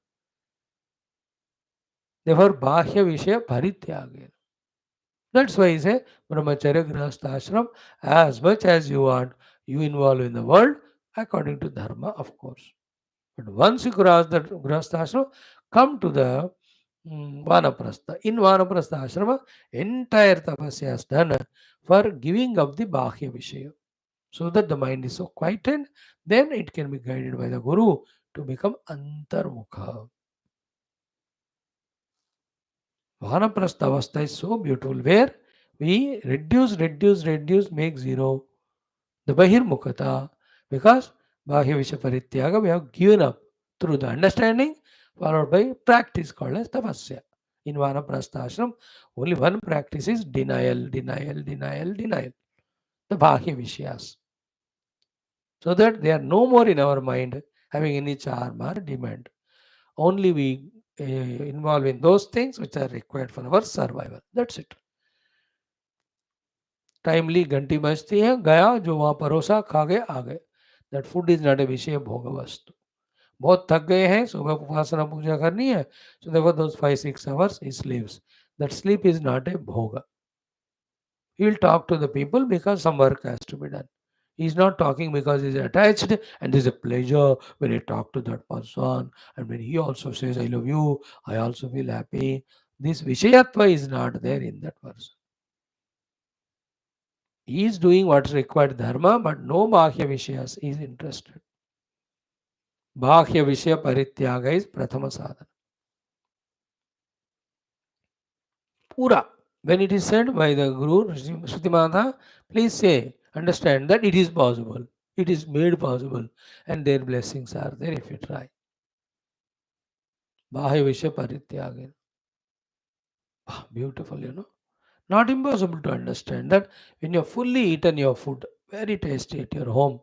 Therefore, Bhashya Vishaya Parityagena. That's why he say Brahmacharya Grihastha Ashram, as much as you want, you involve in the world according to Dharma, of course. But once you cross the Grihastha Ashram, come to the Vanaprastha. In Vanaprastha Ashrama, entire tapasya is done for giving up the Bhakya Vishaya. So that the mind is so quieted, then it can be guided by the Guru to become Antarmukha. Vanaprastha Avastha is so beautiful, where we reduce, make zero the Bahirmukhata, because Bahya Visha Parityaga we have given up through the understanding, followed by practice called as Tapasya. In Vanaprastha Ashram, only one practice is denial. The Bahya Vishyas. So that they are no more in our mind having any charm or demand. Only we involve in those things which are required for our survival. That's it. Timely घंटी बजती है, गया जो वहाँ परोसा खा गए आ गए. That food is not a विषय भोग वस्तु. बहुत थक गए हैं, सुबह उपासना पूजा करनी है, सो देखो दोस 5-6 hours he स्लीप्स. That sleep is not a भोग. He will talk to the people because some work has to be done. He's not talking because he's attached and there's a pleasure when he talk to that person, and when he also says I love you, I also feel happy. This vishayatva is not there in that person. He is doing what's required dharma, but no Bhakya Vishayas is interested. Bhakya Vishaya Parityaga is Prathama Sadhana. Pura. When it is said by the Guru, Shruti, please say, understand that it is possible. It is made possible. And their blessings are there if you try. Bhakya Vishaya Parityaga. Beautiful, you know. Not impossible to understand that when you have fully eaten your food, very tasty at your home,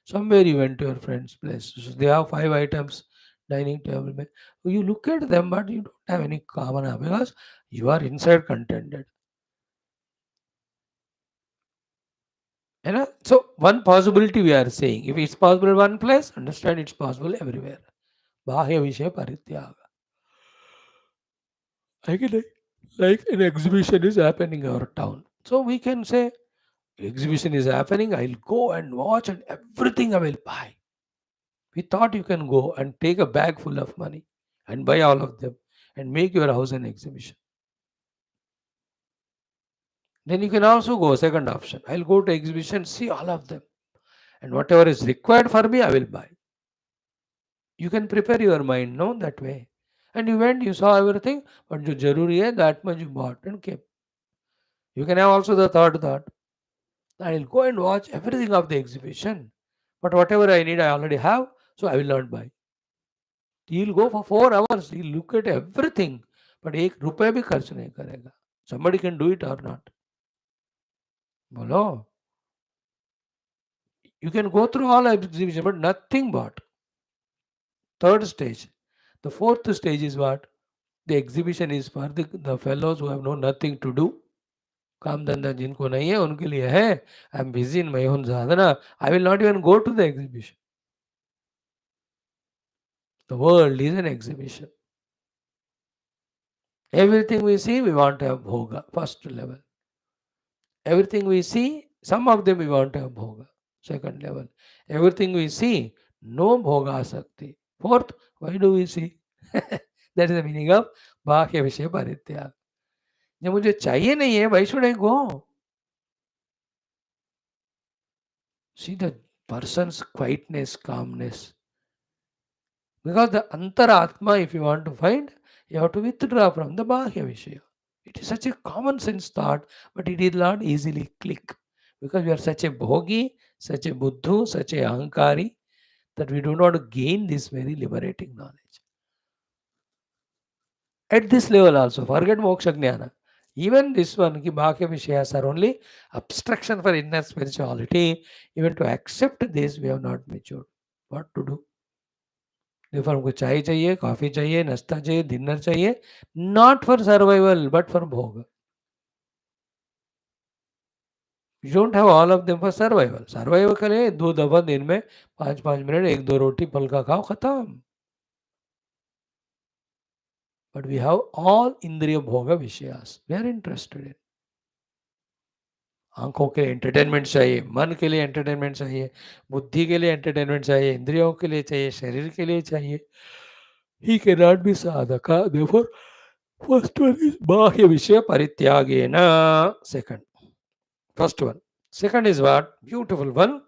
somewhere you went to your friend's place, so they have 5 items, dining table. You look at them, but you don't have any kamana because you are inside contented. So, one possibility we are saying, if it's possible in one place, understand it's possible everywhere. Bahya Vishaya Parityaga. Like an exhibition is happening in our town. So, we can say, exhibition is happening, I'll go and watch and everything I will buy. We thought you can go and take a bag full of money and buy all of them and make your house an exhibition. Then you can also go second option. I'll go to exhibition, see all of them, and whatever is required for me, I will buy. You can prepare your mind, no, that way. And you went, you saw everything, but jo jaruri hai, that much you bought and kept. You can have also the third thought. I'll go and watch everything of the exhibition. But whatever I need, I already have, so I will not buy. He'll go for 4 hours, he'll look at everything, but एक रुपए भी खर्च नहीं करेगा. Somebody can do it or not. बोलो. You can go through all exhibition, but nothing bought. Third stage. The fourth stage is what? The exhibition is for the fellows who have no nothing to do. काम धंधा जिनको नहीं है उनके लिए है. I am busy in my own sadhana. I will not even go to the exhibition. The world is an exhibition. Everything we see, we want to have bhoga, first level. Everything we see, some of them we want to have bhoga, second level. Everything we see, no bhoga asakti. Fourth, why do we see? That is the meaning of Bhakya Vishaya Parityaga. जब मुझे चाहिए नहीं है, why should I go? See the person's quietness, calmness. Because the Antaratma, if you want to find, you have to withdraw from the Bhakya Vishaya. It is such a common sense thought, but it will not easily click. Because we are such a bhogi, such a buddhu, such a ahankari, that we do not gain this very liberating knowledge. At this level also, forget moksha jnana. Even this one, ki Bhakya Vishayas are only abstraction for inner spirituality. Even to accept this, we have not matured. What to do? If हमको चाय चाहिए, coffee चाहिए, नाश्ता चाहिए, dinner चाहिए, not for survival, but for bhog. You don't have all of them for survival. Survival के लिए 2 दफा दिन में 5-5 मिनट 1-2 रोटी फल का खाओ, खत्म. But we have all इंद्रिय भोग विषयास. We are interested in. आंखों के लिए एंटरटेनमेंट चाहिए, मन के लिए एंटरटेनमेंट चाहिए, बुद्धि के लिए एंटरटेनमेंट चाहिए, इंद्रियों के लिए चाहिए, शरीर के लिए चाहिए. He cannot be sadhaka. Therefore, first one is bahya vishaya parityagena. Second, first one. Second is what? Beautiful one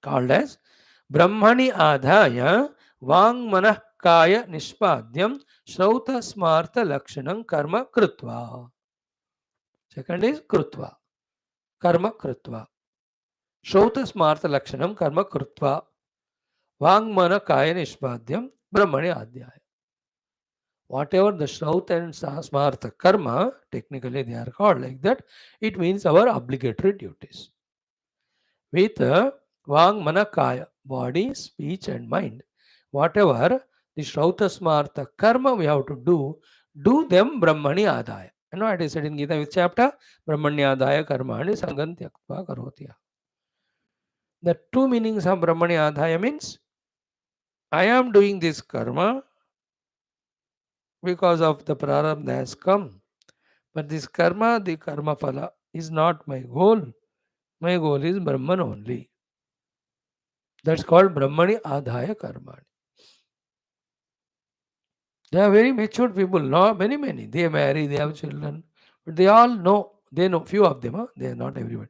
called as Brahmani adhaya vang manah kaya nishpadyam shrauta smartha lakshanam karma krutva. Second is krutva. Karma krutva. Shrauta smartha lakshanam karma krutva. Vang manah kaya nishpadyam Brahmani adhaya. Whatever the Shraut and Smartha karma, technically they are called like that, it means our obligatory duties. With Vang Mana Kaya, body, speech and mind, whatever the Shrauta Smartha karma we have to do them Brahmani Adaya. You know, it is said in Gita with chapter, Brahmani Adaya Karmani Sangantyakva Karotya. The two meanings of Brahmani Adaya means, I am doing this karma because of the prarabdha has come. But this karma, the karma phala, is not my goal. My goal is Brahman only. That's called Brahmani Adhaya Karma. They are very mature people, not many. They marry, they have children. But they all know, they know, few of them, they are not everyone.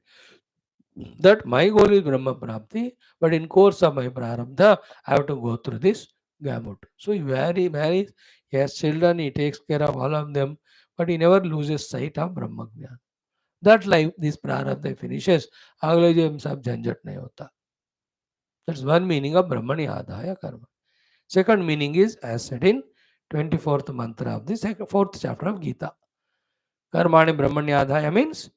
That my goal is Brahma Prapti, but in course of my prarabdha, I have to go through this gamut. So he marries, he has children, he takes care of all of them, but he never loses sight of Brahma Jnana. That life, this prarabdha finishes, अगले जन्म सब झंझट नहीं होता. That's one meaning of Brahmani Adhaya Karma. Second meaning is, as said in 24th mantra of the 4th chapter of Gita. Karmani Brahmani Adhaya means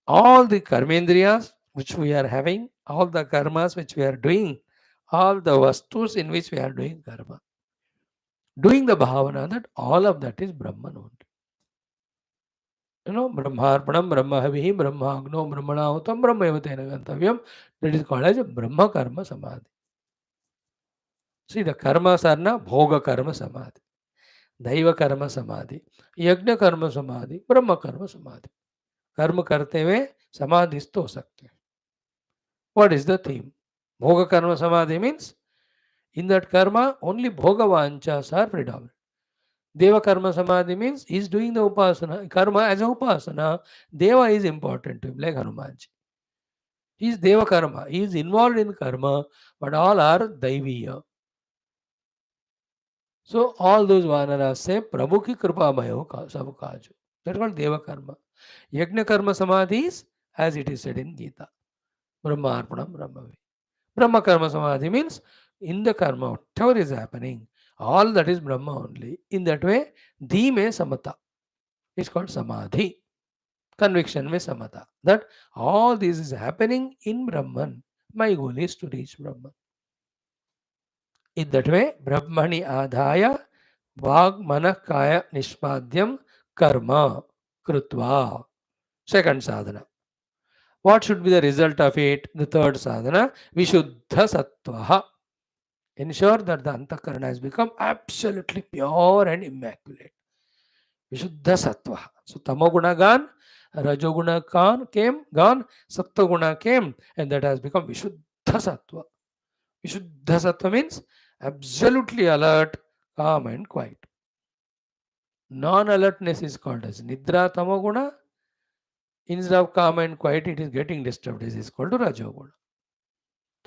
all the karmendriyas which we are having, all the karmas which we are doing, all the vastus in which we are doing karma. Doing the bhavana that all of that is Brahman only. You know, Brahmarpanam, Brahmahavihi, Brahmagno, Brahmanahutam, Brahmayavatena Gantavyam. That is called as a Brahma Karma Samadhi. See, the karmas are na Bhoga Karma Samadhi, Daiva Karma Samadhi, Yajna Karma Samadhi, Brahma Karma Samadhi. Karma karte हुए समाधिस्थ हो सकते हैं. What is the theme? Bhoga Karma Samadhi means, in that karma, only Bhoga Vanchas are predominant. Deva Karma Samadhi means he is doing the Upasana. Karma as a Upasana, Deva is important to him, like Hanumanji. He is Deva Karma. He is involved in karma, but all are Daiviya. So all those Vanaras say, Prabhu ki kripa bhayo sab kajo. That is called Deva Karma. Yajna Karma Samadhi is, as it is said in Gita, Brahma Arpanam Brahmavi. Brahma Karma Samadhi means, in the karma, whatever is happening, all that is Brahma only. In that way, Dhi mein samata. It's called Samadhi. Conviction mein samata. That all this is happening in Brahman. My goal is to reach Brahman. In that way, Brahmani Adhaya Vag Mana Kaya Nishpadyam Karma Krutva. Second sadhana. What should be the result of it? The third sadhana, Vishuddha Sattvaha. Ensure that the Antakarana has become absolutely pure and immaculate. Vishuddha Sattvaha. So Tamoguna gone, Rajoguna gone, Sattoguna came, and that has become Vishuddha Sattva. Vishuddha Sattva means absolutely alert, calm and quiet. Non-alertness is called as Nidra Tamoguna. Instead of calm and quiet, it is getting disturbed. This is called Rajoguna.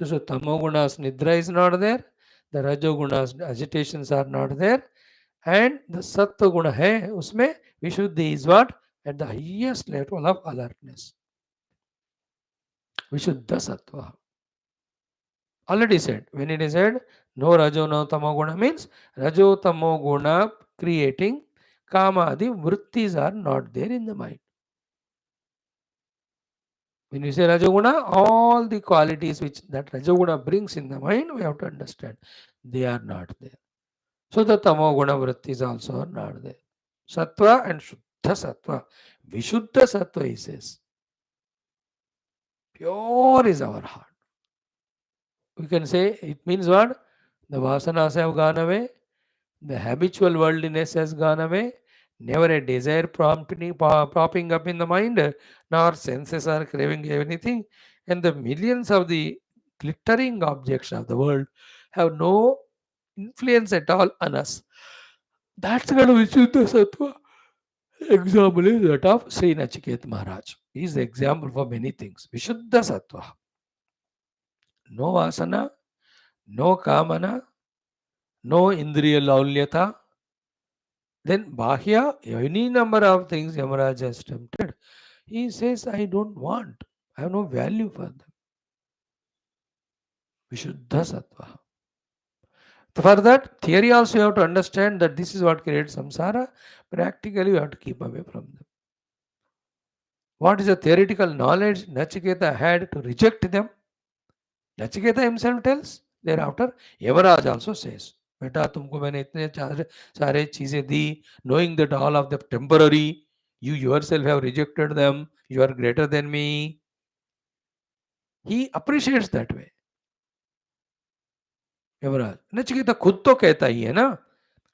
So Tamoguna's Nidra is not there. The Rajoguna's agitations are not there. And the Sattva Guna hai, usme Vishuddhi is what? At the highest level of alertness. Vishuddha Sattva. Already said. When it is said, no Rajo, no Tamoguna means Rajo Tamoguna creating kama adi vrittis are not there in the mind. When you say Rajoguna, all the qualities which that Rajoguna brings in the mind, we have to understand they are not there. So the Tamoguna vrittis also are not there. Sattva and Shuddha Sattva. Vishuddha Sattva, he says. Pure is our heart. We can say it means what? The vasanas have gone away, the habitual worldliness has gone away, never a desire propping up in the mind, nor senses are craving anything, and the millions of the glittering objects of the world have no influence at all on us. That's kind of Vishuddha Sattva. Example is that of Sri Nachiket Maharaj. He is the example for many things. Vishuddha Sattva. No vasana, no kamana, no indriya laulyata. Then Bhashya, any number of things Yamaraj has tempted. He says, I don't want. I have no value for them. Vishuddha Sattva. For that, theory also you have to understand that this is what creates samsara. Practically, you have to keep away from them. What is the theoretical knowledge Nachiketa had to reject them? Nachiketa himself tells. Thereafter, Yamaraj also says, बेटा तुमको मैंने इतने सारे चीजें दी, knowing that all of them temporary, you yourself have rejected them, you are greater than me. He appreciates that way. Yamaraj. Nachiketa खुद तो कहता ही है ना,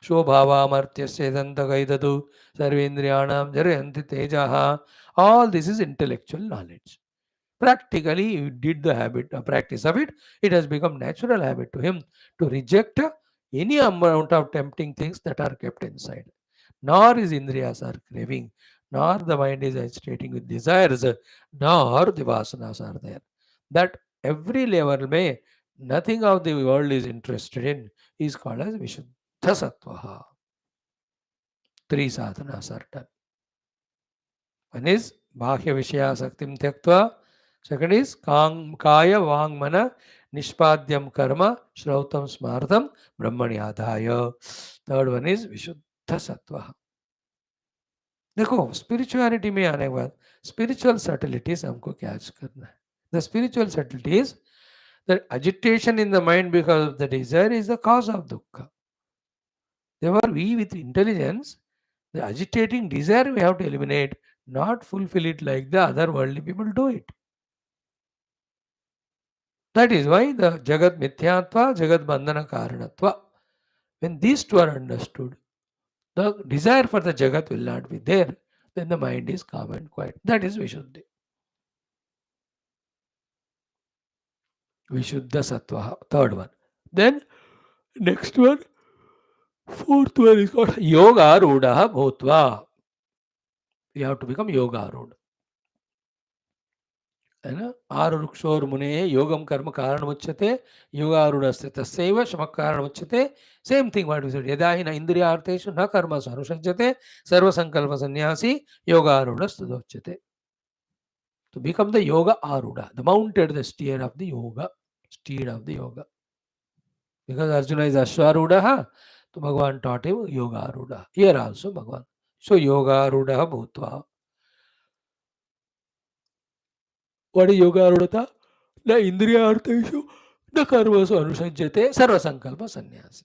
शोभावामर्त्यस्य दन्तकैदतु सर्वेन्द्रियाणां जरयन्ति तेजः. All this is intellectual knowledge. Practically, he did the habit, practice of it. It has become natural habit to him to reject any amount of tempting things that are kept inside. Nor his indriyas are craving, nor the mind is agitating with desires, nor the vasanas are there. That every level may nothing of the world is interested in is called as Vishuddha Sattvaha. Three sadhanas are done. One is Bhakya Vishaya Saktim Tyaktva. Second is Kaya Vangmana Nishpadyam Karma Shrautam Smartam Brahmani Adhaya. Third one is Vishuddha Sattva. देखो spirituality में आने के बाद spiritual subtleties हमको catch करना है. The spiritual subtleties the agitation in the mind because of the desire is the cause of dukkha. Therefore, we with intelligence, the agitating desire we have to eliminate, not fulfill it like the other worldly people do it. That is why the Jagat Mithyatva, Jagat Bandhana Karanatva. When these two are understood, the desire for the Jagat will not be there. Then the mind is calm and quiet. That is Vishuddhi. Vishuddha Sattva, third one. Then next one, fourth one is called Yoga Rudaha Bhutva. You have to become Yoga Ruda. है ना. आरुक्षोर मुने योगम कर्म कारण मुच्यते योगारूढ़स्य तस्यैव शमः कारण मुच्यते. Same thing what we said. यदा हि न इंद्रियार्थेषु न कर्मसु अनुषज्यते सर्वसंकल्प सन्यासी योगारूढ़स्तदोच्यते. To become the yoga aruda, the mounted, the steer of the yoga, steed of the yoga. Because Arjuna is Ashwarudaha, so Bhagavan taught him yoga aruda. Here also Bhagavan. So yoga aruda bhutva. What is yoga arudata? The indriya artheshu, the karmasu anusajyate, sarva sankalpa sannyasi.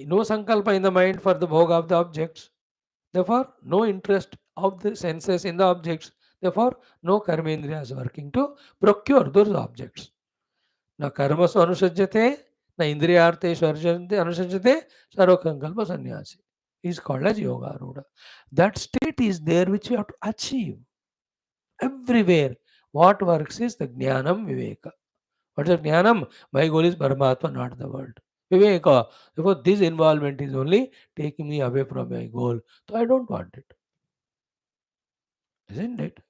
No sankalpa in the mind for the bhoga of the objects. Therefore, no interest of the senses in the objects. Therefore, no karma indriya is working to procure those objects. Na karmasu anusajyate, na indriya artheshu anusajyate, sarva sankalpa sannyasi. Is called as yoga aruda. That state is there which you have to achieve. Everywhere, what works is the Jnanam Viveka. What is Jnanam? My goal is Paramatma, not the world. Viveka. Therefore, this involvement is only taking me away from my goal. So I don't want it. Isn't it?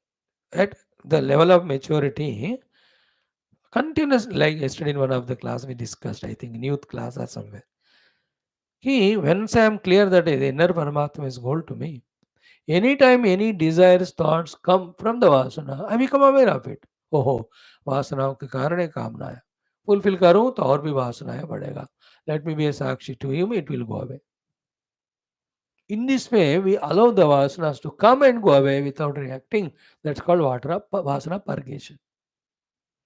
At the level of maturity, continuous, like yesterday in one of the class we discussed, I think in youth class or somewhere. Once I am clear that the inner Paramatma is goal to me, anytime any desires, thoughts come from the Vasana, I become aware of it. ओहो, वासनाओं के कारण ये कामना है. Fulfil करूं तो और भी वासनाएं बढ़ेगा. लेट मी बी ए साक्षी to him, it will go away. In this way, we allow the vasanas to come and go away without reacting. That's called vasana purgation.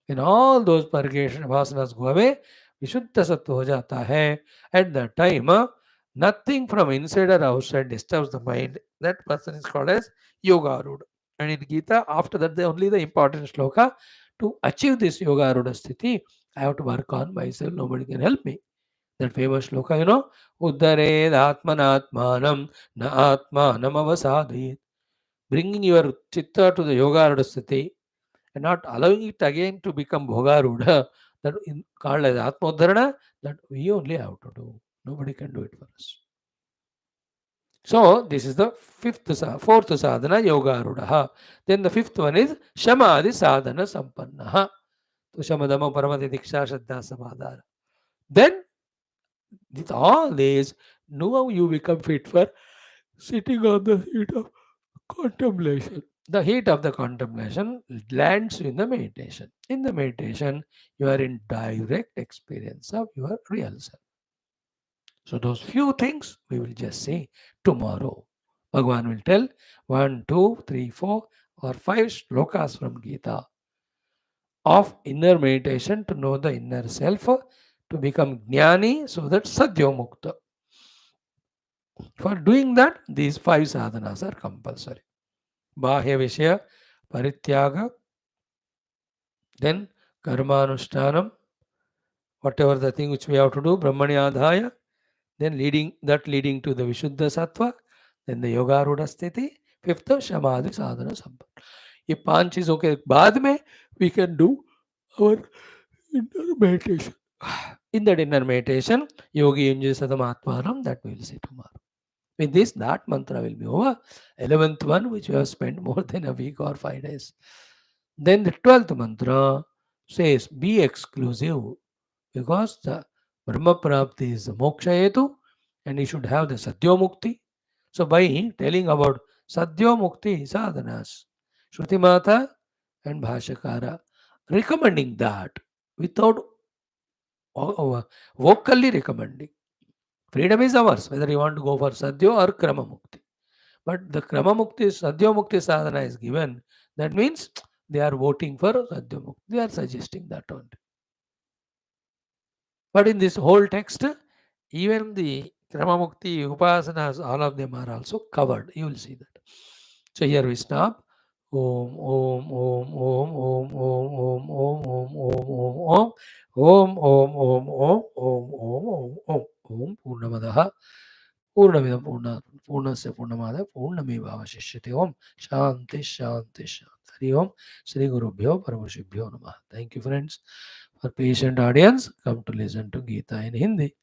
When all those purgation vasanas go away, Vishuddha Sattva ho jata hai. At that time, nothing from inside or outside disturbs the mind. That person is called as Yoga Arudha. And in Gita, after that, only the important shloka. To achieve this Yoga Arudha sthiti, I have to work on myself. Nobody can help me. That famous shloka, Uddared Atmanatmanam na Atmanam avasadhit. Bringing your chitta to the Yoga Arudha sthiti and not allowing it again to become Bhogarudha, that called as Atmodharana, that we only have to do. Nobody can do it for us. So, this is the fourth sadhana, Yoga Arudaha. Then the fifth one is Shamadhi sadhana sampannaha. So, Shamadama Paramati Diksha Shraddha Samadhana. Then, with all this, now you become fit for sitting on the seat of contemplation. The heat of the contemplation lands in the meditation. In the meditation, you are in direct experience of your real self. So those few things we will just say tomorrow. Bhagavan will tell 1, 2, 3, 4 or 5 shlokas from Gita of inner meditation to know the inner self, to become jnani, so that sadyo mukta. For doing that, these 5 sadhanas are compulsory. Bahya Vishaya Parityaga, then Karmanushtanam, whatever the thing which we have to do, Brahmanyadhaya, then leading to the Vishuddha Sattva, then the Yoga Rudha Sthiti, fifth Shamadhi Sadhana Sampan. If Panch is okay, बाद में we can do our inner meditation. In that inner meditation, Yogi Yunji Sadamatmanam, that we will see tomorrow. With this, that mantra will be over. 11th one, which we have spent more than a week or 5 days. Then the 12th mantra says, be exclusive, because the Brahma Prapti is the moksha hetu and you should have the Sadyo Mukti. So by telling about Sadyo Mukti sadhanas, Shruti Mata and Bhashyakara recommending that without vocally recommending. Freedom is ours, whether you want to go for Sadyo or Krama Mukti. But the Krama Mukti, Sadyo Mukti sadhana is given. That means they are voting for Sadyo Mukti. They are suggesting that only. But in this whole text, even the Krama Mukti, Upasanas, all of them are also covered. You will see that. So here we stop. Om, Om, Om, Om, Om, Om, Om, Om, Om, Om, Om, Om, Om, Om, Om, Om, Om, Om, Om, Purnamadaha. पूर्णमिदं पूर्णात् पूर्णस्य पूर्णमादाय पूर्णमेवावशिष्यते. ओम शांति शांति शांति. हरि ओम. श्री गुरुभ्यो परमशिभ्यो नमः. Thank you friends for patient audience. Come to listen to Gita in Hindi.